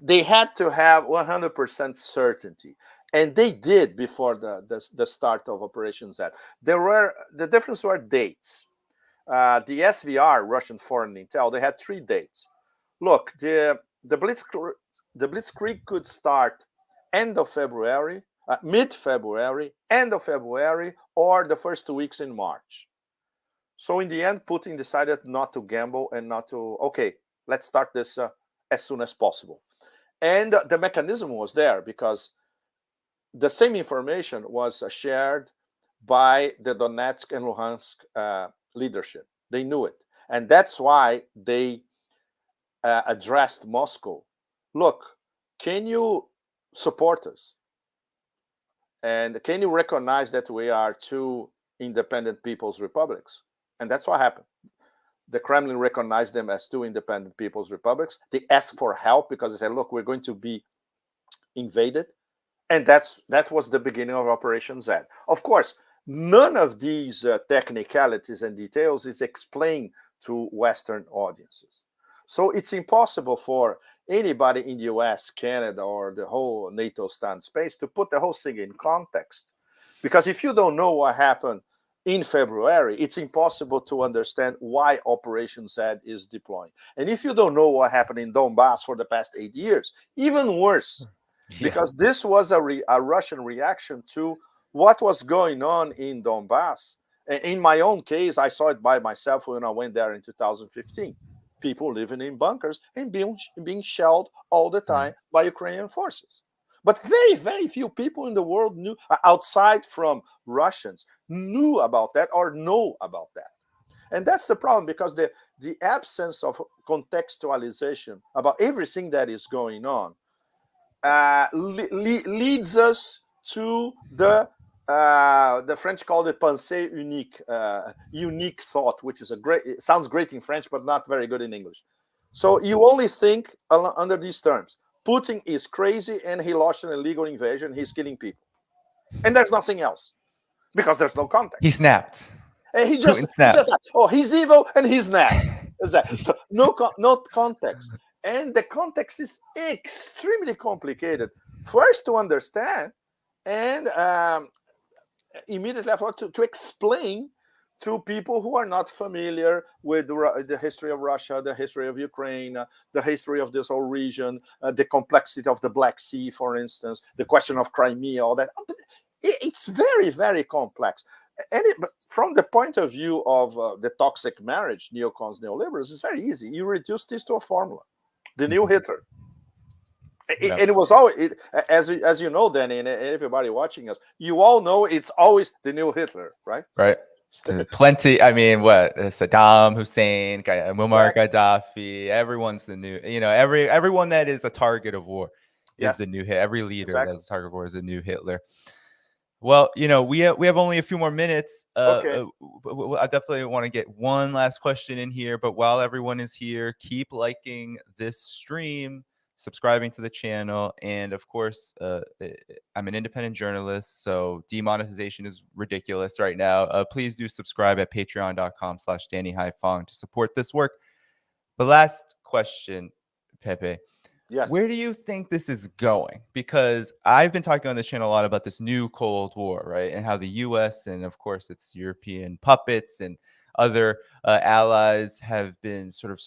they had to have 100% certainty. And they did before the start of Operation Z. The difference were dates. The SVR, Russian Foreign Intel, they had 3 dates. Look, the blitzkrieg could start end of February, mid-February, end of February, or the first 2 weeks in March. So in the end, Putin decided not to gamble and not to, okay, let's start this as soon as possible. And the mechanism was there because the same information was shared by the Donetsk and Luhansk leadership. They knew it. And that's why they addressed Moscow. Look, can you support us? And can you recognize that we are 2 independent people's republics? And that's what happened. The Kremlin recognized them as 2 independent people's republics. They asked for help because they said, look, we're going to be invaded. And that was the beginning of Operation Z. Of course, none of these technicalities and details is explained to Western audiences. So it's impossible for anybody in the US, Canada, or the whole NATO stand space to put the whole thing in context. Because if you don't know what happened in February, it's impossible to understand why Operation Z is deploying. And if you don't know what happened in Donbass for the past 8 years, even worse, because this was a Russian reaction to what was going on in Donbass. In my own case, I saw it by myself when I went there in 2015. People living in bunkers and being shelled all the time by Ukrainian forces. But very, very few people in the world knew, outside from Russians, knew about that or know about that. And that's the problem, because the absence of contextualization about everything that is going on leads us to the French called it pensée unique, unique thought, which is it sounds great in French, but not very good in English. So you only think under these terms. Putin is crazy and he launched an illegal invasion. He's killing people. And there's nothing else because there's no context. He snapped. And he just oh, he's evil and he's snapped. So no context. And the context is extremely complicated. First to understand and immediately after to explain to people who are not familiar with the history of Russia, the history of Ukraine, the history of this whole region, the complexity of the Black Sea, for instance, the question of Crimea, all that. It's very, very complex. And but from the point of view of the toxic marriage, neocons, neoliberals, it's very easy. You reduce this to a formula, the new Hitler. And it was always, as you know, Danny, and everybody watching us, you all know it's always the new Hitler, right? Right. Plenty. I mean, what Saddam Hussein, Muammar Gaddafi, everyone's the new. Everyone that is a target of war is the new hit. Every leader that's a target of war is a new Hitler. Well, we have only a few more minutes. I definitely want to get one last question in here. But while everyone is here, keep liking this stream, subscribing to the channel, and of course, I'm an independent journalist, so demonetization is ridiculous right now. Please do subscribe at patreon.com/DannyHyphong to support this work. The last question, Pepe. Yes. Where do you think this is going? Because I've been talking on this channel a lot about this new Cold War, right? And how the US and, of course, its European puppets and other allies have been sort of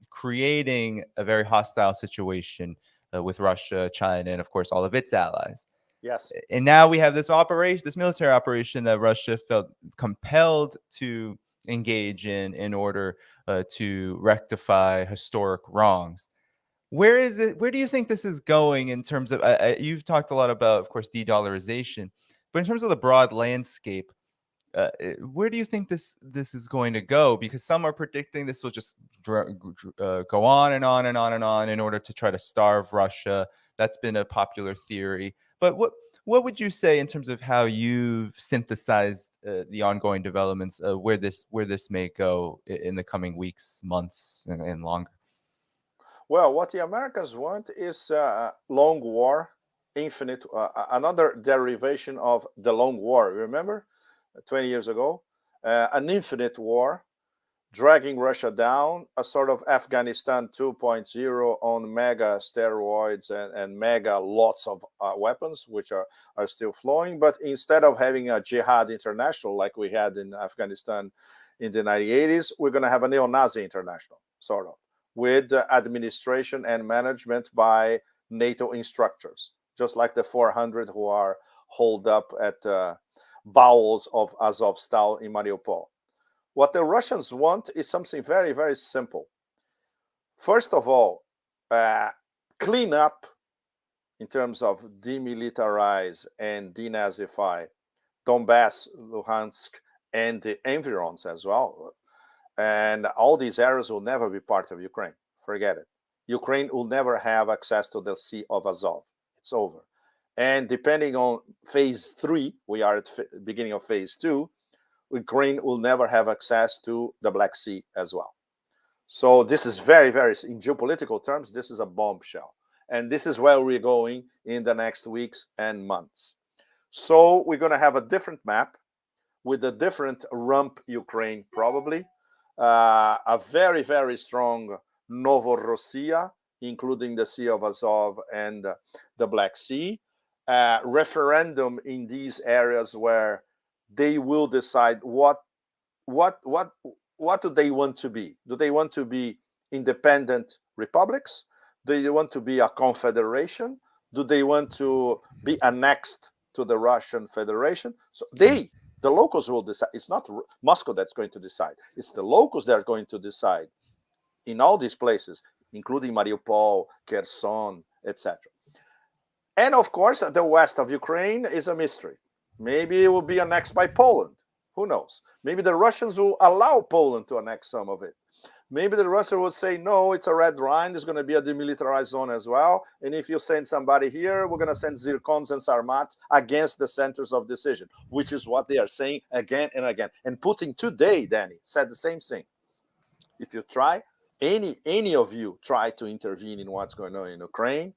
creating a very hostile situation with Russia, China, and, of course, all of its allies. Yes. And now we have this operation, this military operation that Russia felt compelled to engage in order to rectify historic wrongs. Where do you think this is going in terms of, you've talked a lot about, of course, de-dollarization, but in terms of the broad landscape, where do you think this is going to go? Because some are predicting this will just go on and on and on and on in order to try to starve Russia. That's been a popular theory. But what would you say in terms of how you've synthesized the ongoing developments, where this may go in the coming weeks, months, and longer? Well, what the Americans want is long war, infinite, another derivation of the long war. Remember, 20 years ago, an infinite war, dragging Russia down, a sort of Afghanistan 2.0 on mega steroids and mega lots of weapons, which are still flowing. But instead of having a jihad international like we had in Afghanistan in the 1980s, we're going to have a neo-Nazi international, sort of, with administration and management by NATO instructors, just like the 400 who are holed up at bowels of Azovstal in Mariupol. What the Russians want is something very, very simple. First of all, clean up in terms of demilitarize and denazify Donbass, Luhansk, and the environs as well. And all these areas will never be part of Ukraine. Forget it. Ukraine will never have access to the Sea of Azov. It's over. And depending on phase 3, we are at the beginning of phase 2, Ukraine will never have access to the Black Sea as well. So this is very, very, in geopolitical terms, this is a bombshell. And this is where we're going in the next weeks and months. So we're going to have a different map with a different rump Ukraine, probably. A very, very strong Novorossiya, including the Sea of Azov and the Black Sea. Referendum in these areas where they will decide what do they want to be? Do they want to be independent republics? Do they want to be a confederation? Do they want to be annexed to the Russian Federation? So the locals will decide. It's not Moscow that's going to decide. It's the locals that are going to decide in all these places, including Mariupol, Kherson, etc. And of course, the west of Ukraine is a mystery. Maybe it will be annexed by Poland. Who knows? Maybe the Russians will allow Poland to annex some of it. Maybe the Russians would say, no, it's a red line. There's going to be a demilitarized zone as well. And if you send somebody here, we're going to send zircons and sarmats against the centers of decision, which is what they are saying again and again. And Putin today, Danny, said the same thing. If you try, any of you try to intervene in what's going on in Ukraine,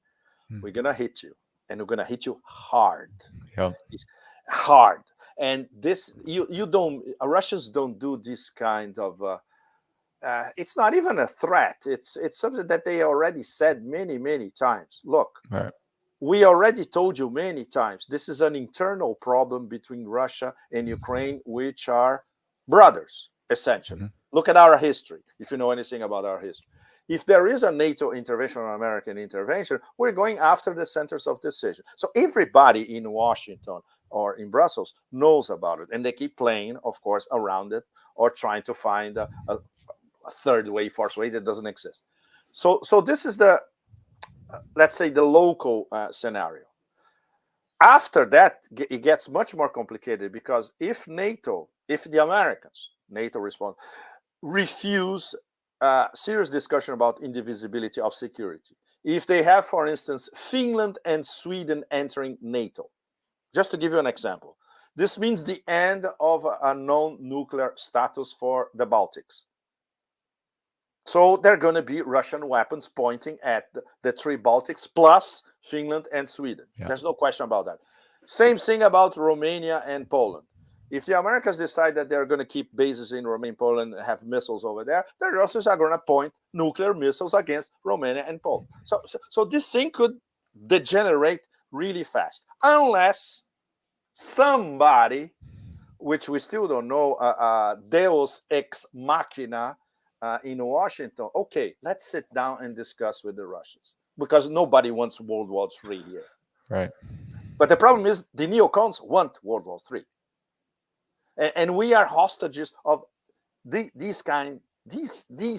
we're going to hit you. And we're going to hit you hard. Yeah. It's hard. And this, you don't, Russians don't do this kind of, it's not even a threat. It's something that they already said many, many times. Look, right. We already told you many times, this is an internal problem between Russia and Ukraine, which are brothers, essentially. Mm-hmm. Look at our history, if you know anything about our history. If there is a NATO intervention or American intervention, we're going after the centers of decision. So everybody in Washington or in Brussels knows about it. And they keep playing, of course, around it or trying to find a third way, fourth way that doesn't exist. So this is the, let's say, the local scenario. After that, it gets much more complicated because if the Americans, NATO response, refuse serious discussion about indivisibility of security, if they have, for instance, Finland and Sweden entering NATO, just to give you an example, this means the end of a non-nuclear status for the Baltics. So there are going to be Russian weapons pointing at the three Baltics plus Finland and Sweden. Yeah. There's no question about that. Same thing about Romania and Poland. If the Americans decide that they're going to keep bases in Romania and Poland and have missiles over there, the Russians are going to point nuclear missiles against Romania and Poland. So this thing could degenerate really fast unless somebody, which we still don't know, Deus ex machina in Washington, okay, let's sit down and discuss with the Russians because nobody wants World War III here. Right. But the problem is the neocons want World War III. And we are hostages of these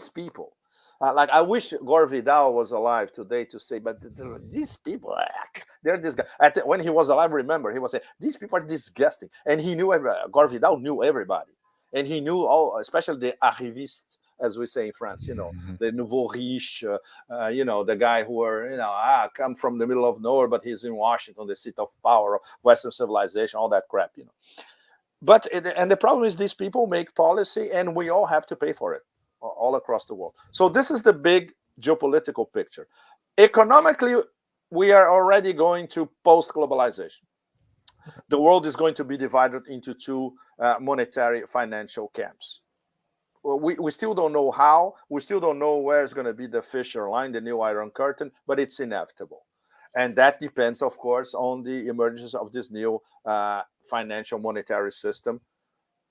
people. Like I wish Gore Vidal was alive today to say, but these people, they're disgusting. When he was alive, remember, he was saying, these people are disgusting. And he knew, Gore Vidal knew everybody. And he knew all, especially the arrivistes, as we say in France, the nouveau riche, the guy who are, come from the middle of nowhere, but he's in Washington, the seat of power of Western civilization, all that crap, But, and the problem is these people make policy and we all have to pay for it all across the world. So this is the big geopolitical picture. Economically, we are already going to post-globalization. The world is going to be divided into two monetary financial camps. We still don't know how. We still don't know where is going to be the Fisher line, the new Iron Curtain, but it's inevitable. And that depends, of course, on the emergence of this new financial monetary system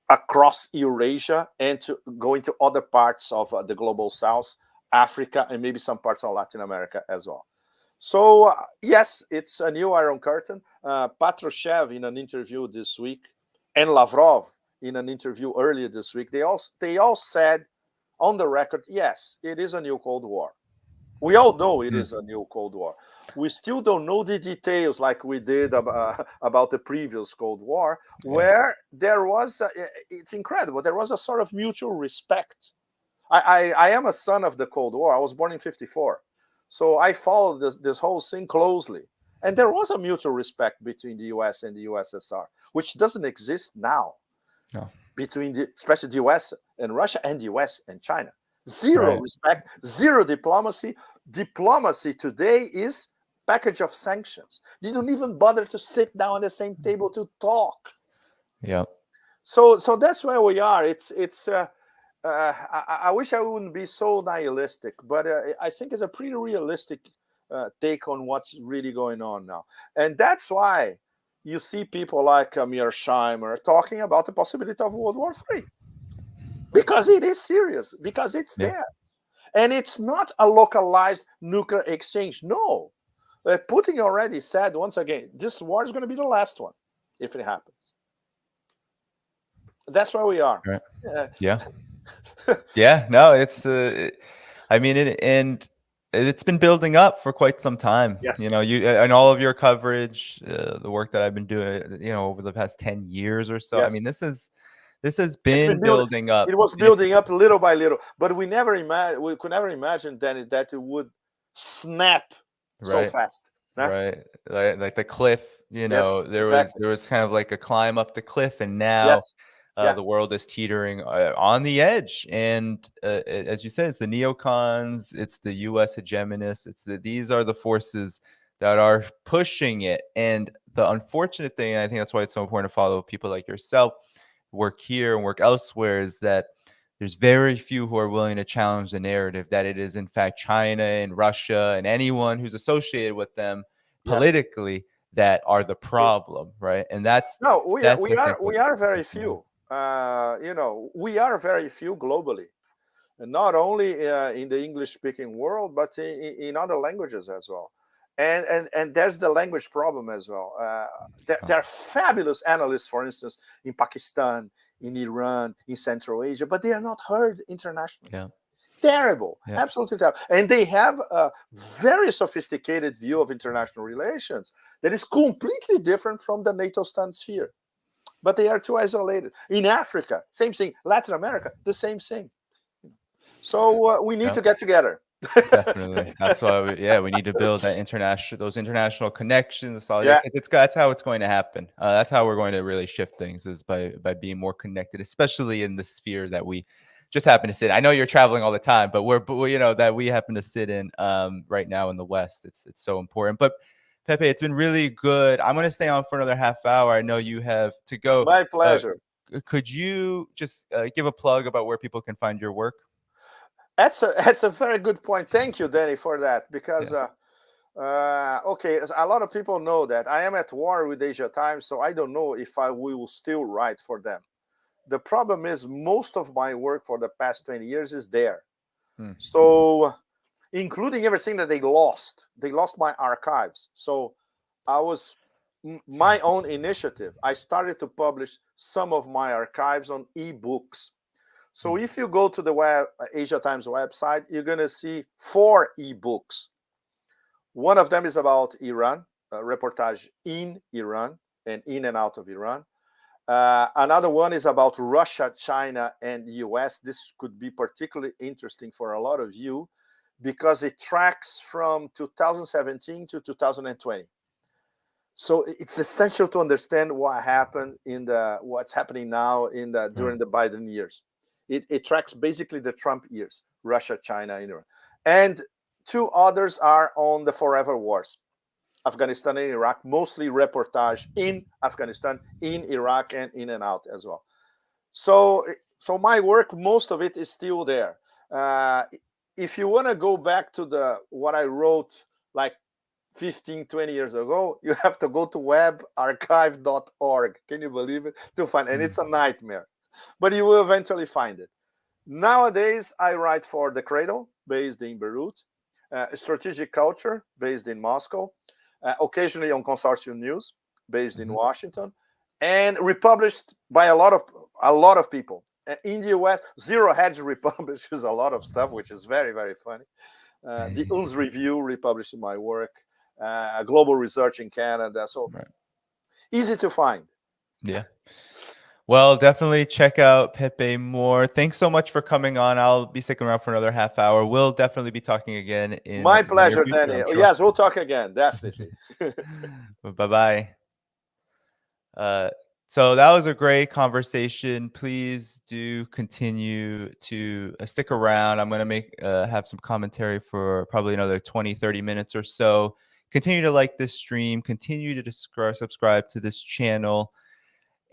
across Eurasia and to go into other parts of the global south, Africa, and maybe some parts of Latin America as well. So, yes, it's a new Iron Curtain. Patrushev in an interview this week and Lavrov in an interview earlier this week, they all said on the record, yes, it is a new Cold War. We all know it is a new Cold War. We still don't know the details like we did about the previous Cold War, where there was, it's incredible, there was a sort of mutual respect. I am a son of the Cold War. I was born in 1954. So I followed this whole thing closely. And there was a mutual respect between the US and the USSR, which doesn't exist now. No. Between especially the US and Russia and the US and China. Zero respect, zero diplomacy. Diplomacy today is package of sanctions. They don't even bother to sit down at the same table to talk. Yeah. So that's where we are. I wish I wouldn't be so nihilistic, but I think it's a pretty realistic take on what's really going on now. And that's why you see people like Mearsheimer talking about the possibility of World War III. Because it is serious, because it's there. And it's not a localized nuclear exchange. No. Putin already said, once again, this war is going to be the last one, if it happens. That's where we are. Right. Yeah. Yeah, no, it's, I mean, and It's been building up for quite some time. Yes. You know, you and all of your coverage, the work that I've been doing, you know, over the past 10 years or so. I Yes. mean, this has It's been been building. building up. It was And it's building up little by little, but we could never imagine that it would snap so right. fast. Huh? Right. Like the cliff, you Yes, know, exactly. there was kind of like a climb up the cliff, and now Yes. Yeah. the world is teetering on the edge. And as you said, it's the neocons, it's the U.S. hegemonists, these are the forces that are pushing it. And the unfortunate thing, and I think that's why it's so important to follow people like yourself, work here and work elsewhere, is that there's very few who are willing to challenge the narrative that it is in fact China and Russia and anyone who's associated with them Yes. politically that are the problem, right? And that's No, I think we what's are very important. few. We are very few globally, and not only in the English-speaking world, but in other languages as well. And there's the language problem as well. There are fabulous analysts, for instance, in Pakistan, in Iran, in Central Asia, but they are not heard internationally. Yeah. Terrible, Yeah. absolutely terrible. And they have a very sophisticated view of international relations that is completely different from the NATO stand sphere. But they are too isolated. In Africa, same thing. Latin America, the same thing. So we need to get together. Definitely. That's why we need to build those international connections, Yeah. solidarity, 'cause that's how it's going to happen. That's how we're going to really shift things, is by being more connected, especially in the sphere that we just happen to sit in. I know you're traveling all the time, but you know, that we happen to sit in right now in the West. It's so important. But Pepe, it's been really good. I'm going to stay on for another half hour. I know you have to go. My pleasure. Could you just give a plug about where people can find your work? That's a very good point. Thank you, Danny, for that. Because okay, a lot of people know that I am at war with Asia Times, so I don't know if I will still write for them. The problem is most of my work for the past 20 years is there. So including everything that they lost my archives. So I was my own initiative. I started to publish some of my archives on ebooks. So if you go to the Asia Times website, you're going to see 4 ebooks. One of them is about Iran, a reportage in Iran and in and out of Iran. Another one is about Russia, China, and the US. This could be particularly interesting for a lot of you because it tracks from 2017 to 2020. So it's essential to understand what happened what's happening now during the Biden years. It tracks basically the Trump years, Russia, China, and Iran. And 2 others are on the forever wars, Afghanistan and Iraq, mostly reportage in Afghanistan, in Iraq, and in and out as well. So my work, most of it is still there. If you want to go back to what I wrote like 15, 20 years ago, you have to go to webarchive.org. Can you believe it? To find, and it's a nightmare, but you will eventually find it. Nowadays, I write for The Cradle, based in Beirut, Strategic Culture, based in Moscow, occasionally on Consortium News, based in Washington, and republished by a lot of people. In the US, Zero Hedge republishes a lot of stuff, which is very, very funny. The UNS Review republished my work, Global Research in Canada. So easy to find. Yeah. Well, definitely check out Pepe more. Thanks so much for coming on. I'll be sticking around for another half hour. We'll definitely be talking again in My the near pleasure, future, Danny. I'm sure. Yes, we'll talk again, definitely. Bye-bye. So that was a great conversation. Please do continue to stick around. I'm going to have some commentary for probably another 20, 30 minutes or so. Continue to like this stream. Continue to subscribe to this channel.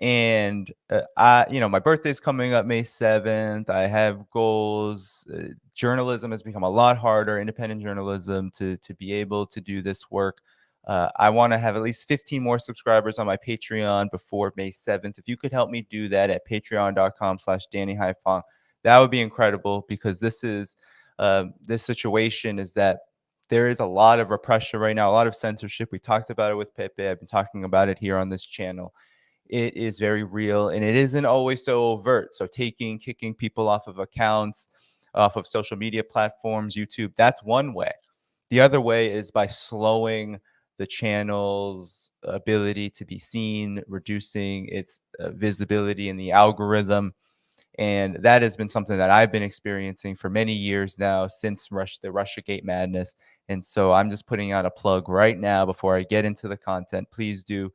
And my birthday's coming up May 7th. I have goals. Journalism has become a lot harder, independent journalism, to be able to do this work. I want to have at least 15 more subscribers on my Patreon before May 7th. If you could help me do that at patreon.com/DannyHaiphong, that would be incredible, because this situation is that there is a lot of repression right now, a lot of censorship. We talked about it with Pepe. I've been talking about it here on this channel. It is very real, and it isn't always so overt. So kicking people off of accounts, off of social media platforms, YouTube, that's one way. The other way is by slowing the channel's ability to be seen, reducing its visibility in the algorithm. And that has been something that I've been experiencing for many years now since the Russiagate madness. And so I'm just putting out a plug right now before I get into the content. Please do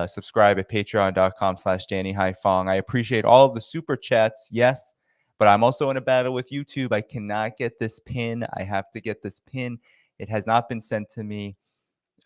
subscribe at patreon.com/DannyHyphong. I appreciate all of the super chats. Yes, but I'm also in a battle with YouTube. I cannot get this pin. I have to get this pin. It has not been sent to me.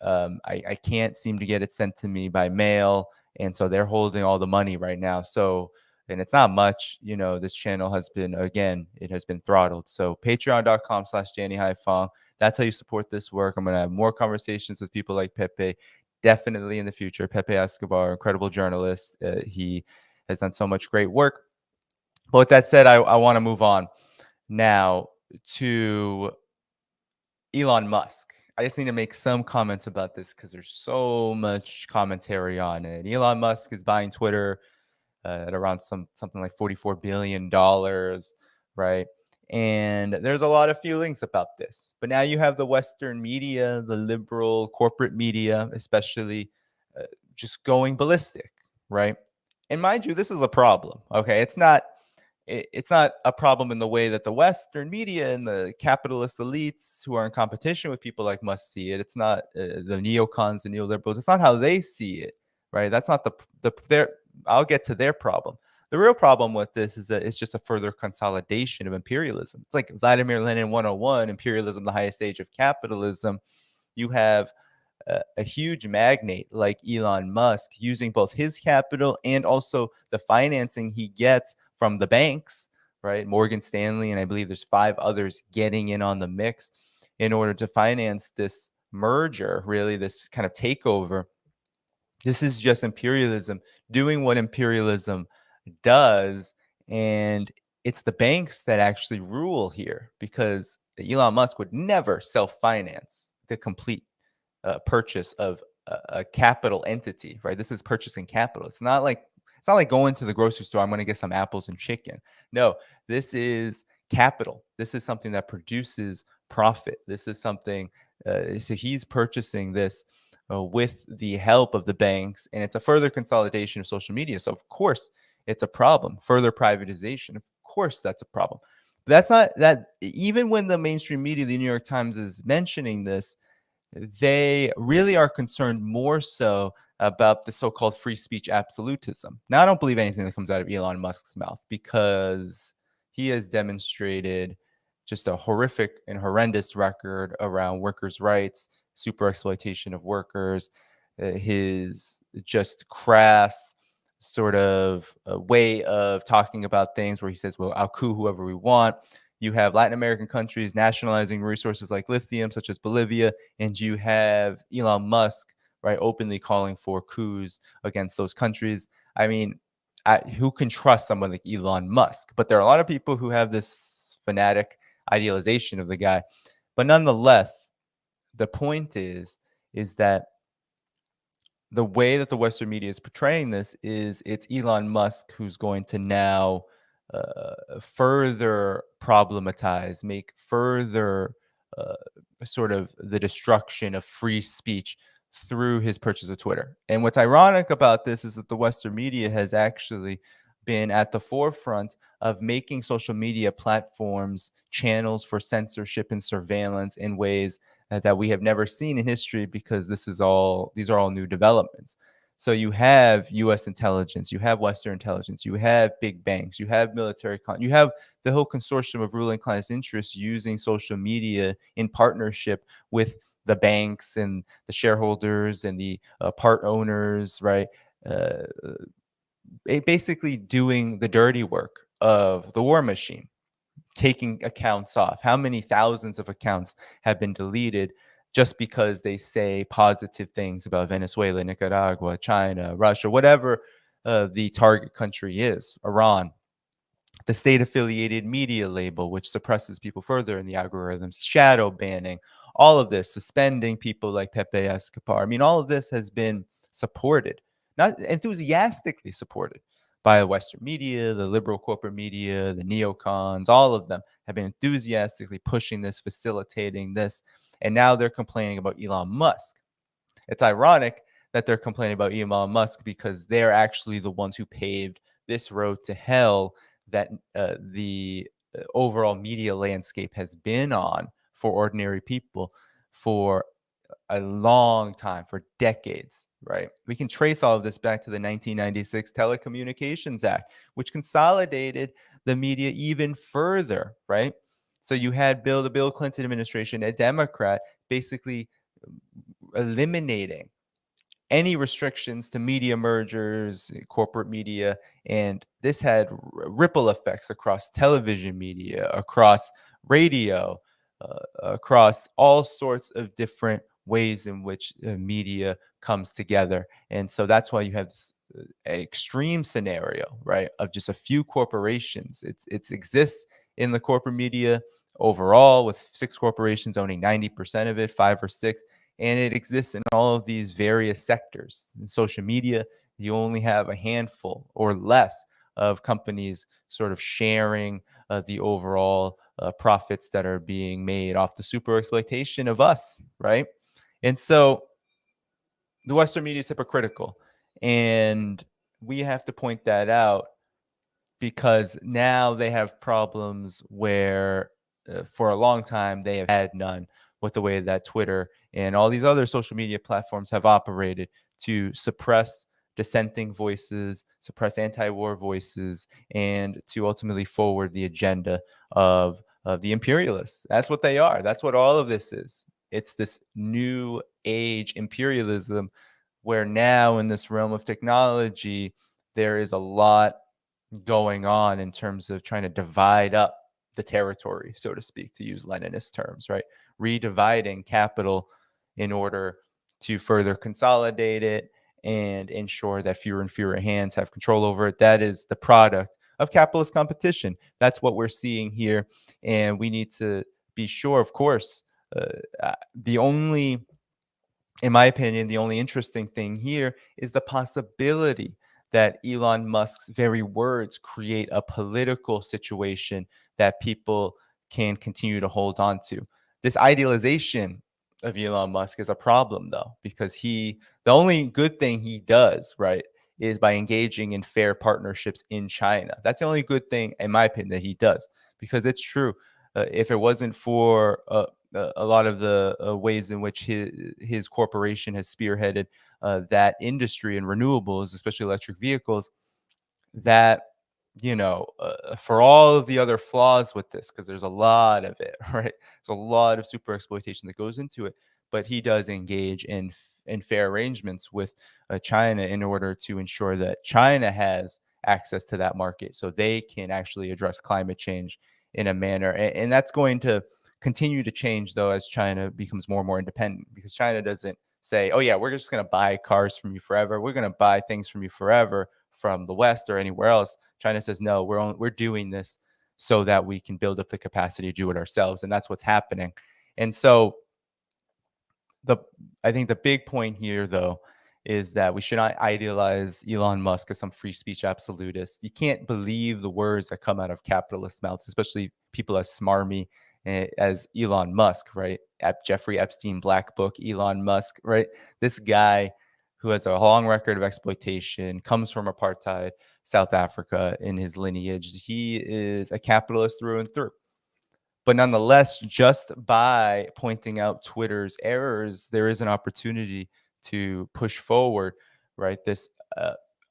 I can't seem to get it sent to me by mail. And so they're holding all the money right now. So, and it's not much, you know, this channel has been, again, it has been throttled. So patreon.com/DannyHyphong. That's how you support this work. I'm going to have more conversations with people like Pepe, definitely in the future. Pepe Escobar, incredible journalist. He has done so much great work. But with that said, I want to move on now to Elon Musk. I just need to make some comments about this because there's so much commentary on it. Elon Musk is buying Twitter at around something like $44 billion, right? And there's a lot of feelings about this. But now you have the Western media, the liberal corporate media, especially just going ballistic, right? And mind you, this is a problem, okay? It's not a problem in the way that the Western media and the capitalist elites who are in competition with people like Musk see it. It's not the neocons and neoliberals. It's not how they see it, right? That's not their. I'll get to their problem. The real problem with this is that it's just a further consolidation of imperialism. It's like Vladimir Lenin 101, imperialism, the highest stage of capitalism. You have a huge magnate like Elon Musk using both his capital and also the financing he gets from the banks, right? Morgan Stanley, and I believe there's 5 others getting in on the mix in order to finance this merger, really, this kind of takeover. This is just imperialism doing what imperialism does. And it's the banks that actually rule here because Elon Musk would never self finance the complete purchase of a capital entity, right? This is purchasing capital. It's not like going to the grocery store. I'm going to get some apples and chicken. No, this is capital. This is something that produces profit. This is something. So he's purchasing this with the help of the banks, and it's a further consolidation of social media. So of course, it's a problem. Further privatization. Of course, that's a problem. But that's not that. Even when the mainstream media, the New York Times, is mentioning this, they really are concerned more so about the so-called free speech absolutism. Now, I don't believe anything that comes out of Elon Musk's mouth because he has demonstrated just a horrific and horrendous record around workers' rights, super exploitation of workers, his just crass sort of way of talking about things where he says, well, I'll coup whoever we want. You have Latin American countries nationalizing resources like lithium, such as Bolivia, and you have Elon Musk, right, openly calling for coups against those countries. I mean, who can trust someone like Elon Musk? But there are a lot of people who have this fanatic idealization of the guy. But nonetheless, the point is that the way that the Western media is portraying this is it's Elon Musk who's going to now further problematize, make further uh, sort of the destruction of free speech through his purchase of Twitter. And what's ironic about this is that the Western media has actually been at the forefront of making social media platforms channels for censorship and surveillance in ways that we have never seen in history, because these are all new developments. So you have U.S. intelligence, you have Western intelligence, you have big banks, you have you have the whole consortium of ruling class interests using social media in partnership with the banks and the shareholders and the part owners, right? Uh, Basically doing the dirty work of the war machine, taking accounts off. How many thousands of accounts have been deleted just because they say positive things about Venezuela, Nicaragua, China, Russia, whatever the target country is, Iran? The state affiliated media label, which suppresses people further in the algorithms, shadow banning, all of this, suspending people like Pepe Escobar. I mean, all of this has been supported, not enthusiastically supported, by the Western media, the liberal corporate media, the neocons. All of them have been enthusiastically pushing this, facilitating this. And now they're complaining about Elon Musk. It's ironic that they're complaining about Elon Musk because they're actually the ones who paved this road to hell that the overall media landscape has been on for ordinary people for a long time, for decades, right? We can trace all of this back to the 1996 Telecommunications Act, which consolidated the media even further, right? So you had the Bill Clinton administration, a Democrat, basically eliminating any restrictions to media mergers, corporate media, and this had ripple effects across television media, across radio, across all sorts of different ways in which media comes together. And so that's why you have this extreme scenario, right, of just a few corporations. It exists in the corporate media overall, with 6 corporations owning 90% of it, 5 or 6. And it exists in all of these various sectors. In social media, you only have a handful or less of companies sort of sharing the overall profits that are being made off the super exploitation of us, right? And so the Western media is hypocritical. And we have to point that out because now they have problems where for a long time they have had none, with the way that Twitter and all these other social media platforms have operated to suppress dissenting voices, suppress anti-war voices, and to ultimately forward the agenda of the imperialists. That's what they are. That's what all of this is. It's this new age imperialism where now in this realm of technology, there is a lot going on in terms of trying to divide up the territory, so to speak, to use Leninist terms, right? Redividing capital in order to further consolidate it and ensure that fewer and fewer hands have control over it. That is the product of capitalist competition. That's what we're seeing here. And we need to be sure, of course, in my opinion, the only interesting thing here is the possibility that Elon Musk's very words create a political situation that people can continue to hold on to. This idealization of Elon Musk is a problem, though, because the only good thing he does, right, is by engaging in fair partnerships in China. That's the only good thing, in my opinion, that he does, because it's true. If it wasn't for a lot of the ways in which his corporation has spearheaded that industry and renewables, especially electric vehicles, that for all of the other flaws with this, because there's a lot of it, right? There's a lot of super exploitation that goes into it, but he does engage in fair arrangements with China in order to ensure that China has access to that market so they can actually address climate change in a manner. And that's going to continue to change, though, as China becomes more and more independent, because China doesn't say, oh, yeah, we're just going to buy cars from you forever. We're going to buy things from you forever from the West or anywhere else. China says, no, we're doing this so that we can build up the capacity to do it ourselves. And that's what's happening. And so I think the big point here, though, is that we should not idealize Elon Musk as some free speech absolutist. You can't believe the words that come out of capitalist mouths, especially people as smarmy as Elon Musk, right? Jeffrey Epstein Black Book, Elon Musk, right? This guy who has a long record of exploitation, comes from apartheid South Africa in his lineage. He is a capitalist through and through. But nonetheless, just by pointing out Twitter's errors, there is an opportunity to push forward, right? This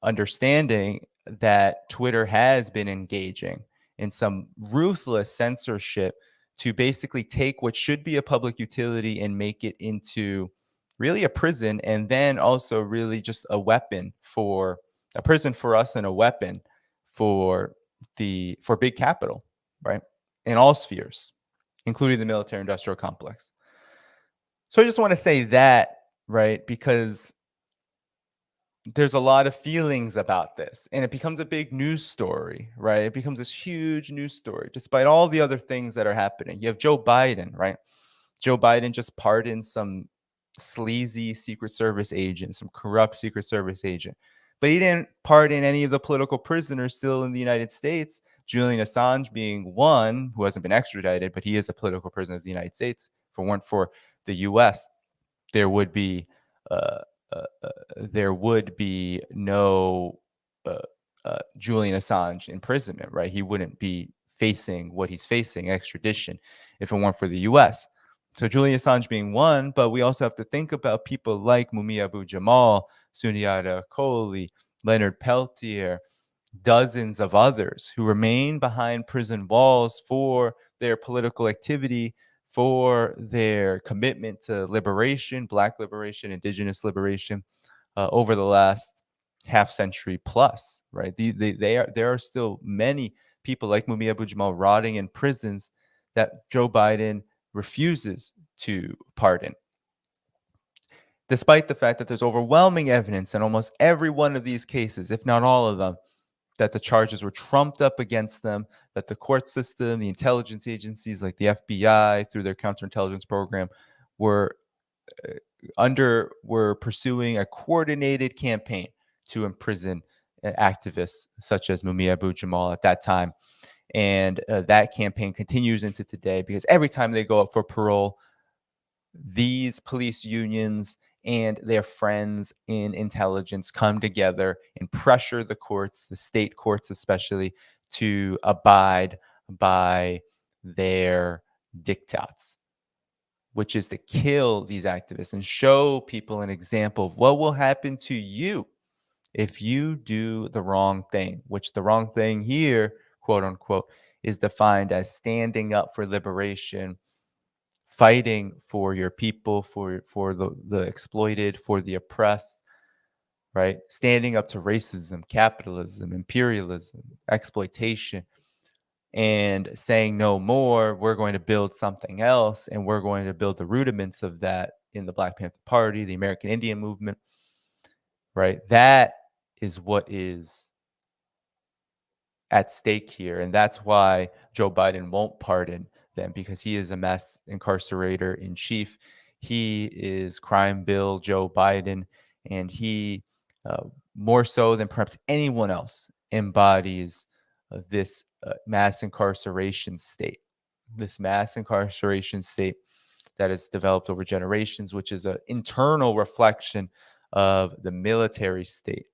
understanding that Twitter has been engaging in some ruthless censorship to basically take what should be a public utility and make it into really a prison, and then also really just a weapon for a prison for us and a weapon for big capital, right? In all spheres, including the military industrial complex. So I just want to say that, right? Because there's a lot of feelings about this, and it becomes a big news story, right? It becomes this huge news story, despite all the other things that are happening. You have Joe Biden, right? Joe Biden just pardoned some sleazy Secret Service agent, some corrupt Secret Service agent. But he didn't pardon any of the political prisoners still in the United States, Julian Assange being one who hasn't been extradited, but he is a political prisoner of the United States. If it weren't for the U.S., there would be uh, there would be no uh, Julian Assange imprisonment, right? He wouldn't be facing what he's facing, extradition, if it weren't for the U.S. So Julian Assange being one, but we also have to think about people like Mumia Abu-Jamal, Sundiata Kohli, Leonard Peltier, dozens of others who remain behind prison walls for their political activity, for their commitment to liberation, Black liberation, Indigenous liberation, over the last half century plus, right? There are still many people like Mumia Abu-Jamal rotting in prisons that Joe Biden refuses to pardon, despite the fact that there's overwhelming evidence in almost every one of these cases, if not all of them, that the charges were trumped up against them, that the court system, the intelligence agencies like the FBI through their counterintelligence program were were pursuing a coordinated campaign to imprison activists such as Mumia Abu-Jamal at that time. And that campaign continues into today, because every time they go up for parole, these police unions and their friends in intelligence come together and pressure the courts, the state courts especially, to abide by their diktats, which is to kill these activists and show people an example of what will happen to you if you do the wrong thing, which the wrong thing here, quote unquote, is defined as standing up for liberation, fighting for your people, for the exploited, for the oppressed, right? Standing up to racism, capitalism, imperialism, exploitation, and saying no more. We're going to build something else, and we're going to build the rudiments of that in the Black Panther Party, the American Indian movement, right? That is what is at stake here. And that's why Joe Biden won't pardon them, because he is a mass incarcerator in chief. He is crime bill Joe Biden, and he, more so than perhaps anyone else, embodies this mass incarceration state, that has developed over generations, which is an internal reflection of the military state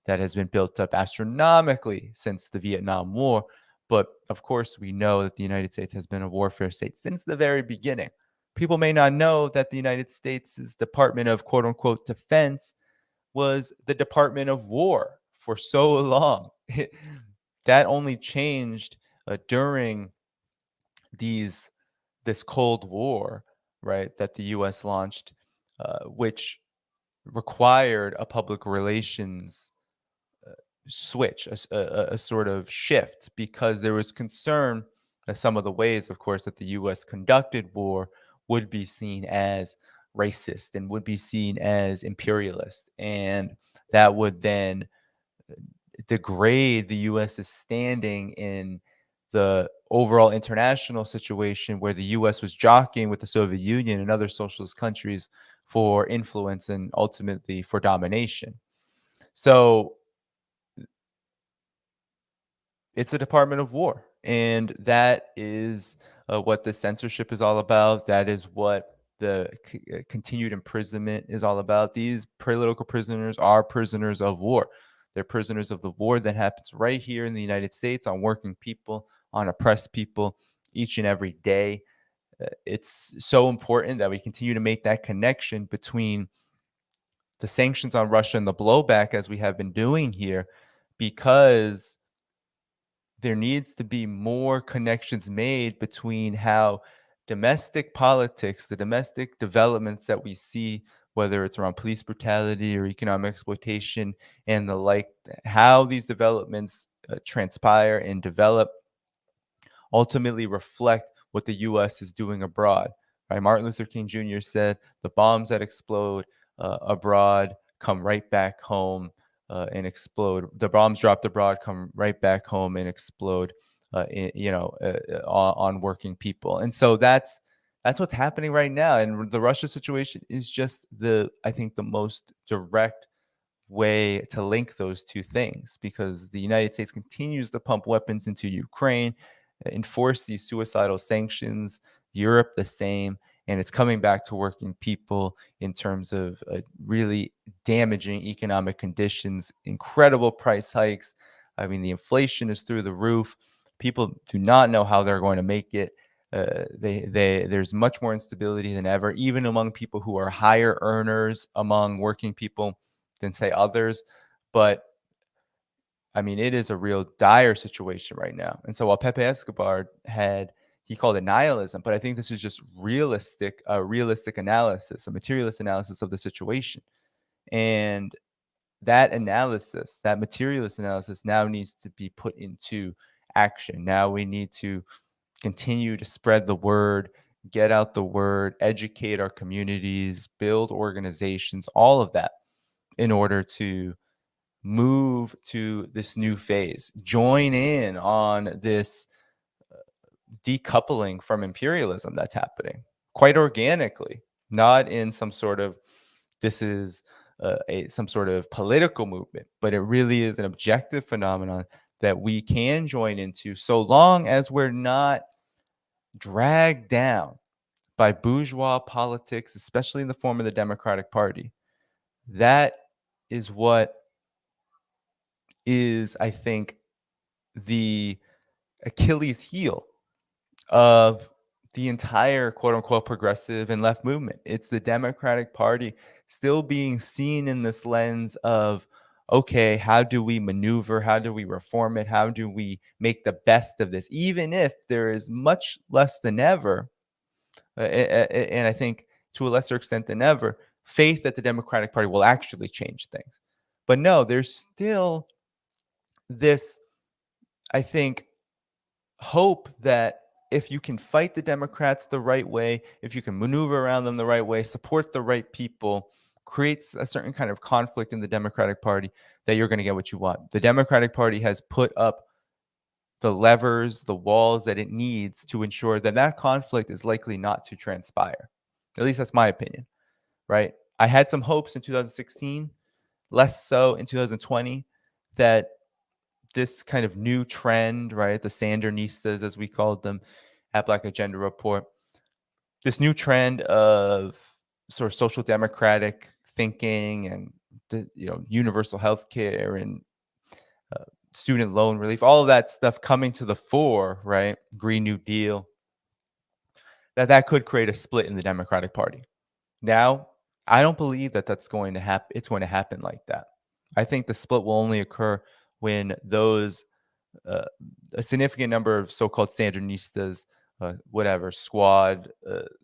that has been built up astronomically since the Vietnam War. But of course, we know that the United States has been a warfare state since the very beginning. People may not know that the United States' Department of quote unquote defense was the Department of War for so long. That only changed during this Cold War, right, that the US launched, which required a public relations switch, a sort of shift, because there was concern that some of the ways, of course, that the U.S. conducted war would be seen as racist and would be seen as imperialist. And that would then degrade the U.S.'s standing in the overall international situation, where the U.S. was jockeying with the Soviet Union and other socialist countries for influence and ultimately for domination. So it's a Department of War, and that is what the censorship is all about. That is what the continued imprisonment is all about. These political prisoners are prisoners of war. They're prisoners of the war that happens right here in the United States on working people, on oppressed people each and every day. It's so important that we continue to make that connection between the sanctions on Russia and the blowback, as we have been doing here, because there needs to be more connections made between how domestic politics, the domestic developments that we see, whether it's around police brutality or economic exploitation and the like, how these developments transpire and develop ultimately reflect what the U.S. is doing abroad. Right? Martin Luther King Jr. said, "The bombs that explode abroad come right back home and explode. The bombs dropped abroad come right back home and explode, on working people." And so that's what's happening right now. And the Russia situation is just I think the most direct way to link those two things, because the United States continues to pump weapons into Ukraine, enforce these suicidal sanctions, Europe the same, and it's coming back to working people in terms of really damaging economic conditions, incredible price hikes. I mean, the inflation is through the roof. People do not know how they're going to make it. There's much more instability than ever, even among people who are higher earners among working people than, say, others. But I mean, it is a real dire situation right now. And so while Pepe Escobar he called it nihilism, but I think this is just realistic analysis, a materialist analysis of the situation. And that analysis, that materialist analysis, now needs to be put into action. Now we need to continue to spread the word, get out the word, educate our communities, build organizations, all of that, in order to move to this new phase, join in on this decoupling from imperialism that's happening quite organically, not in some sort of, this is some sort of political movement, but it really is an objective phenomenon that we can join into, so long as we're not dragged down by bourgeois politics, especially in the form of the Democratic Party. That is what is, I think, the Achilles heel of the entire quote unquote progressive and left movement. It's the Democratic Party still being seen in this lens of, okay, how do we maneuver? How do we reform it? How do we make the best of this? Even if there is much less than ever, and I think to a lesser extent than ever, faith that the Democratic Party will actually change things. But no, there's still this, I think, hope that if you can fight the Democrats the right way, if you can maneuver around them the right way, support the right people, creates a certain kind of conflict in the Democratic Party, that you're going to get what you want. The Democratic Party has put up the levers, the walls that it needs to ensure that that conflict is likely not to transpire. At least that's my opinion, right? I had some hopes in 2016, less so in 2020, that this kind of new trend, right? The Sandernistas, as we called them at Black Agenda Report, this new trend of sort of social democratic thinking and universal health care and student loan relief, all of that stuff coming to the fore, right? Green New Deal, that could create a split in the Democratic Party. Now, I don't believe that that's going to happen. It's going to happen like that. I think the split will only occur when those a significant number of so-called Sandinistas, squad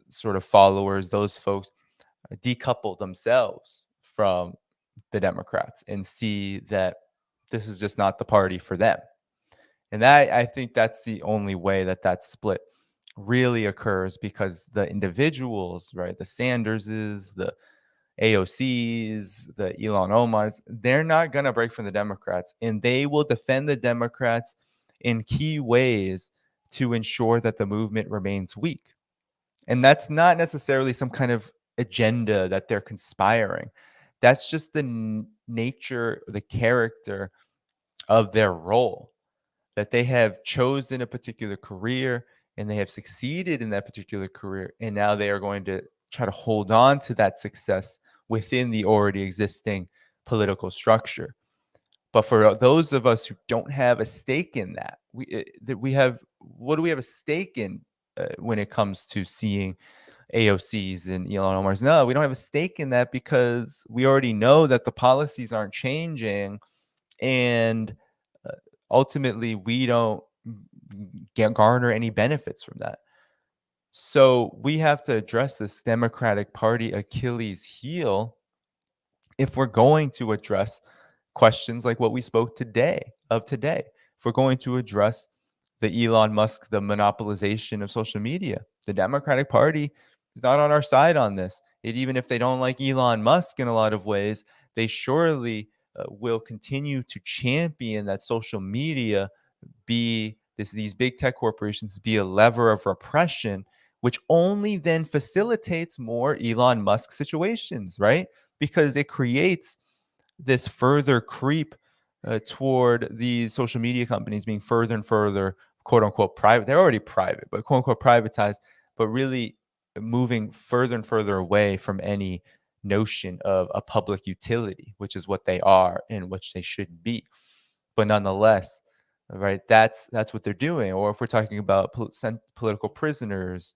sort of followers, those folks decouple themselves from the Democrats and see that this is just not the party for them. And I think that's the only way that split really occurs, because the individuals, right, the Sanderses, the AOCs, the Elon Omars, they're not going to break from the Democrats, and they will defend the Democrats in key ways to ensure that the movement remains weak. And that's not necessarily some kind of agenda that they're conspiring. That's just the nature, the character of their role, that they have chosen a particular career and they have succeeded in that particular career. And now they are going to try to hold on to that success within the already existing political structure. But for those of us who don't have a stake in that, what do we have a stake in when it comes to seeing AOCs and Elon Omars? No, we don't have a stake in that, because we already know that the policies aren't changing, and ultimately we don't garner any benefits from that. So we have to address this Democratic Party Achilles heel if we're going to address questions like what we spoke today. If we're going to address the Elon Musk, the monopolization of social media, the Democratic Party is not on our side on this. Even if they don't like Elon Musk in a lot of ways, they surely will continue to champion that social media be these big tech corporations be a lever of repression, which only then facilitates more Elon Musk situations, right? Because it creates this further creep toward these social media companies being further and further, quote unquote, private. They're already private, but quote unquote privatized, but really moving further and further away from any notion of a public utility, which is what they are and which they should be. But nonetheless, right, that's what they're doing. Or if we're talking about political prisoners,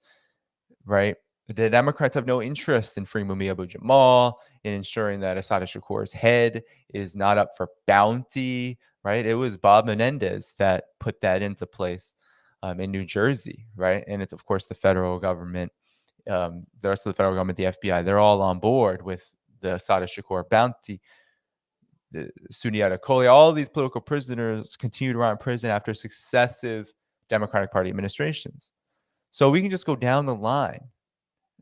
right, the Democrats have no interest in freeing Mumia Abu-Jamal, in ensuring that Assata Shakur's head is not up for bounty, right? It was Bob Menendez that put that into place in New Jersey, right? And it's, of course, the federal government, the rest of the federal government, the FBI, they're all on board with the Assata Shakur bounty. Sundiata Kohli, all of these political prisoners continue to rot in prison after successive Democratic Party administrations. So we can just go down the line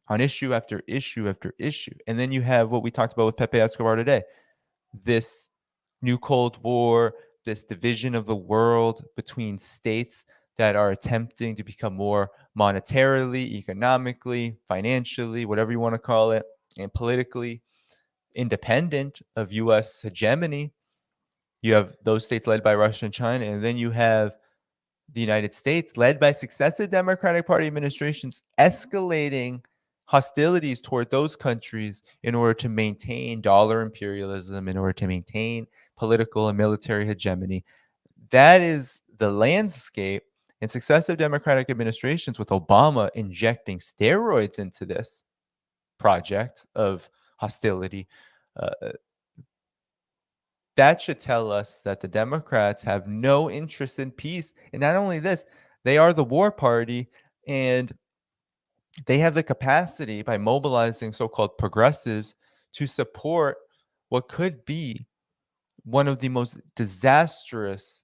on issue after issue after issue. And then you have what we talked about with Pepe Escobar today, this new Cold War, this division of the world between states that are attempting to become more monetarily, economically, financially, whatever you want to call it, and politically independent of U.S. hegemony. You have those states led by Russia and China, and then you have the United States led by successive Democratic Party administrations escalating hostilities toward those countries in order to maintain dollar imperialism, in order to maintain political and military hegemony. That is the landscape, and successive Democratic administrations, with Obama injecting steroids into this project of hostility, that should tell us that the Democrats have no interest in peace. And not only this, they are the war party, and they have the capacity, by mobilizing so-called progressives, to support what could be one of the most disastrous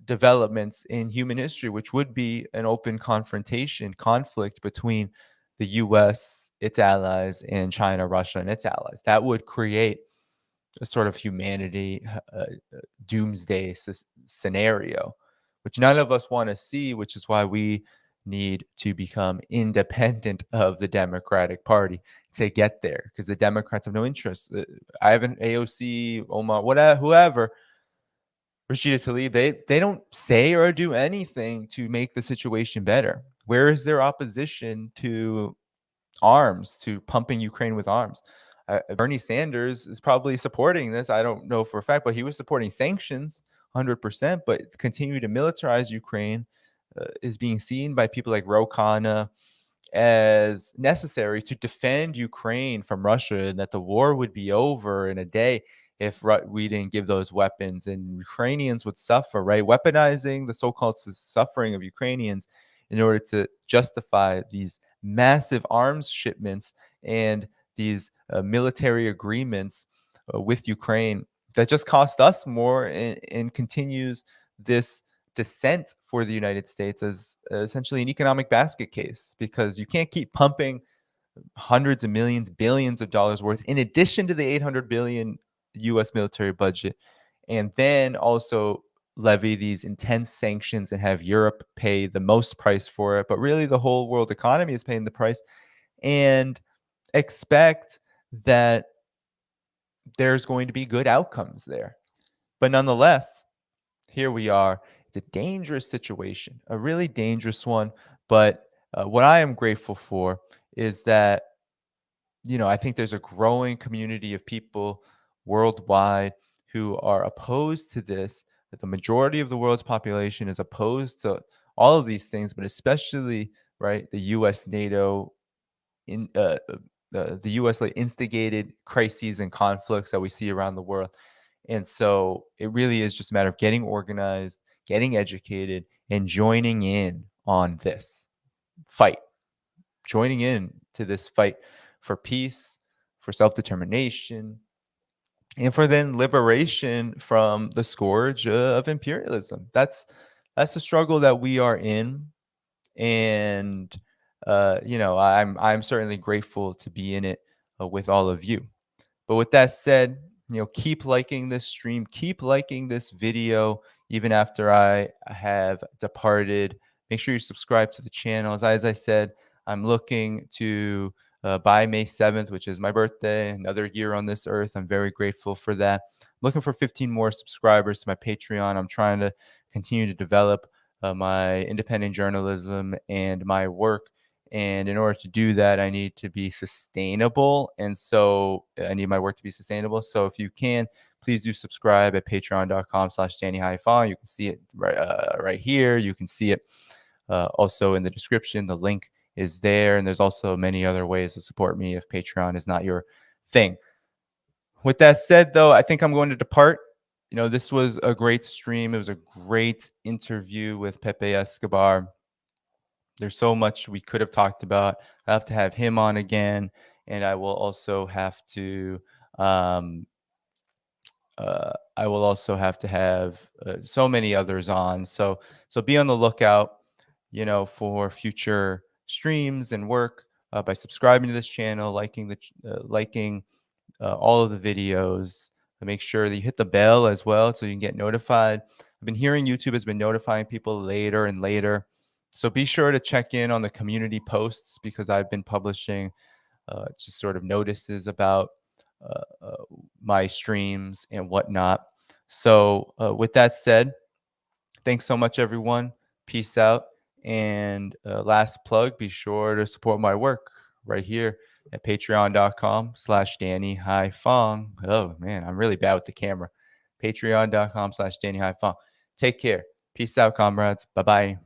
developments in human history, which would be an open conflict between the US, its allies, and China, Russia, and its allies. That would create a sort of humanity doomsday scenario, which none of us want to see, which is why we need to become independent of the Democratic Party to get there, because the Democrats have no interest. Ivan, AOC, Omar, whatever, whoever, Rashida Tlaib, they don't say or do anything to make the situation better. Where is their opposition to arms, to pumping Ukraine with arms? Bernie Sanders is probably supporting this. I don't know for a fact, but he was supporting sanctions 100%. But continue to militarize Ukraine is being seen by people like Ro Khanna as necessary to defend Ukraine from Russia, and that the war would be over in a day if we didn't give those weapons, and Ukrainians would suffer, right? Weaponizing the so-called suffering of Ukrainians in order to justify these massive arms shipments and these military agreements with Ukraine that just cost us more, and continues this descent for the United States as essentially an economic basket case, because you can't keep pumping hundreds of millions, billions of dollars worth, in addition to the 800 billion US military budget, and then also levy these intense sanctions and have Europe pay the most price for it. But really, the whole world economy is paying the price, and expect that there's going to be good outcomes there. But nonetheless, here we are. It's a dangerous situation, a really dangerous one. But what I am grateful for is that, I think there's a growing community of people worldwide who are opposed to this, that the majority of the world's population is opposed to all of these things, but especially, right, the US, NATO, in the US like instigated crises and conflicts that we see around the world. And so it really is just a matter of getting organized, getting educated, and joining in on this fight, joining in to this fight for peace, for self-determination, and for then liberation from the scourge of imperialism. That's the struggle that we are in. And I'm certainly grateful to be in it with all of you. But with that said, keep liking this stream, keep liking this video, even after I have departed. Make sure you subscribe to the channel. As I said, I'm looking to, by May 7th, which is my birthday, another year on this earth. I'm very grateful for that. I'm looking for 15 more subscribers to my Patreon. I'm trying to continue to develop my independent journalism and my work. And in order to do that, I need to be sustainable. And so I need my work to be sustainable. So if you can, please do subscribe at patreon.com/DannyHaiFong. You can see it right here. You can see it also in the description. The link is there. And there's also many other ways to support me if Patreon is not your thing. With that said, though, I think I'm going to depart. This was a great stream. It was a great interview with Pepe Escobar. There's so much we could have talked about. I have to have him on again, and I will also have to have so many others on. So be on the lookout, for future streams and work by subscribing to this channel, liking all of the videos. Make sure that you hit the bell as well so you can get notified. I've been hearing YouTube has been notifying people later and later. So be sure to check in on the community posts because I've been publishing just sort of notices about my streams and whatnot. So with that said, thanks so much, everyone. Peace out. And last plug, be sure to support my work right here at patreon.com/DannyHaiFong. Oh, man, I'm really bad with the camera. Patreon.com/DannyHaiFong. Take care. Peace out, comrades. Bye-bye.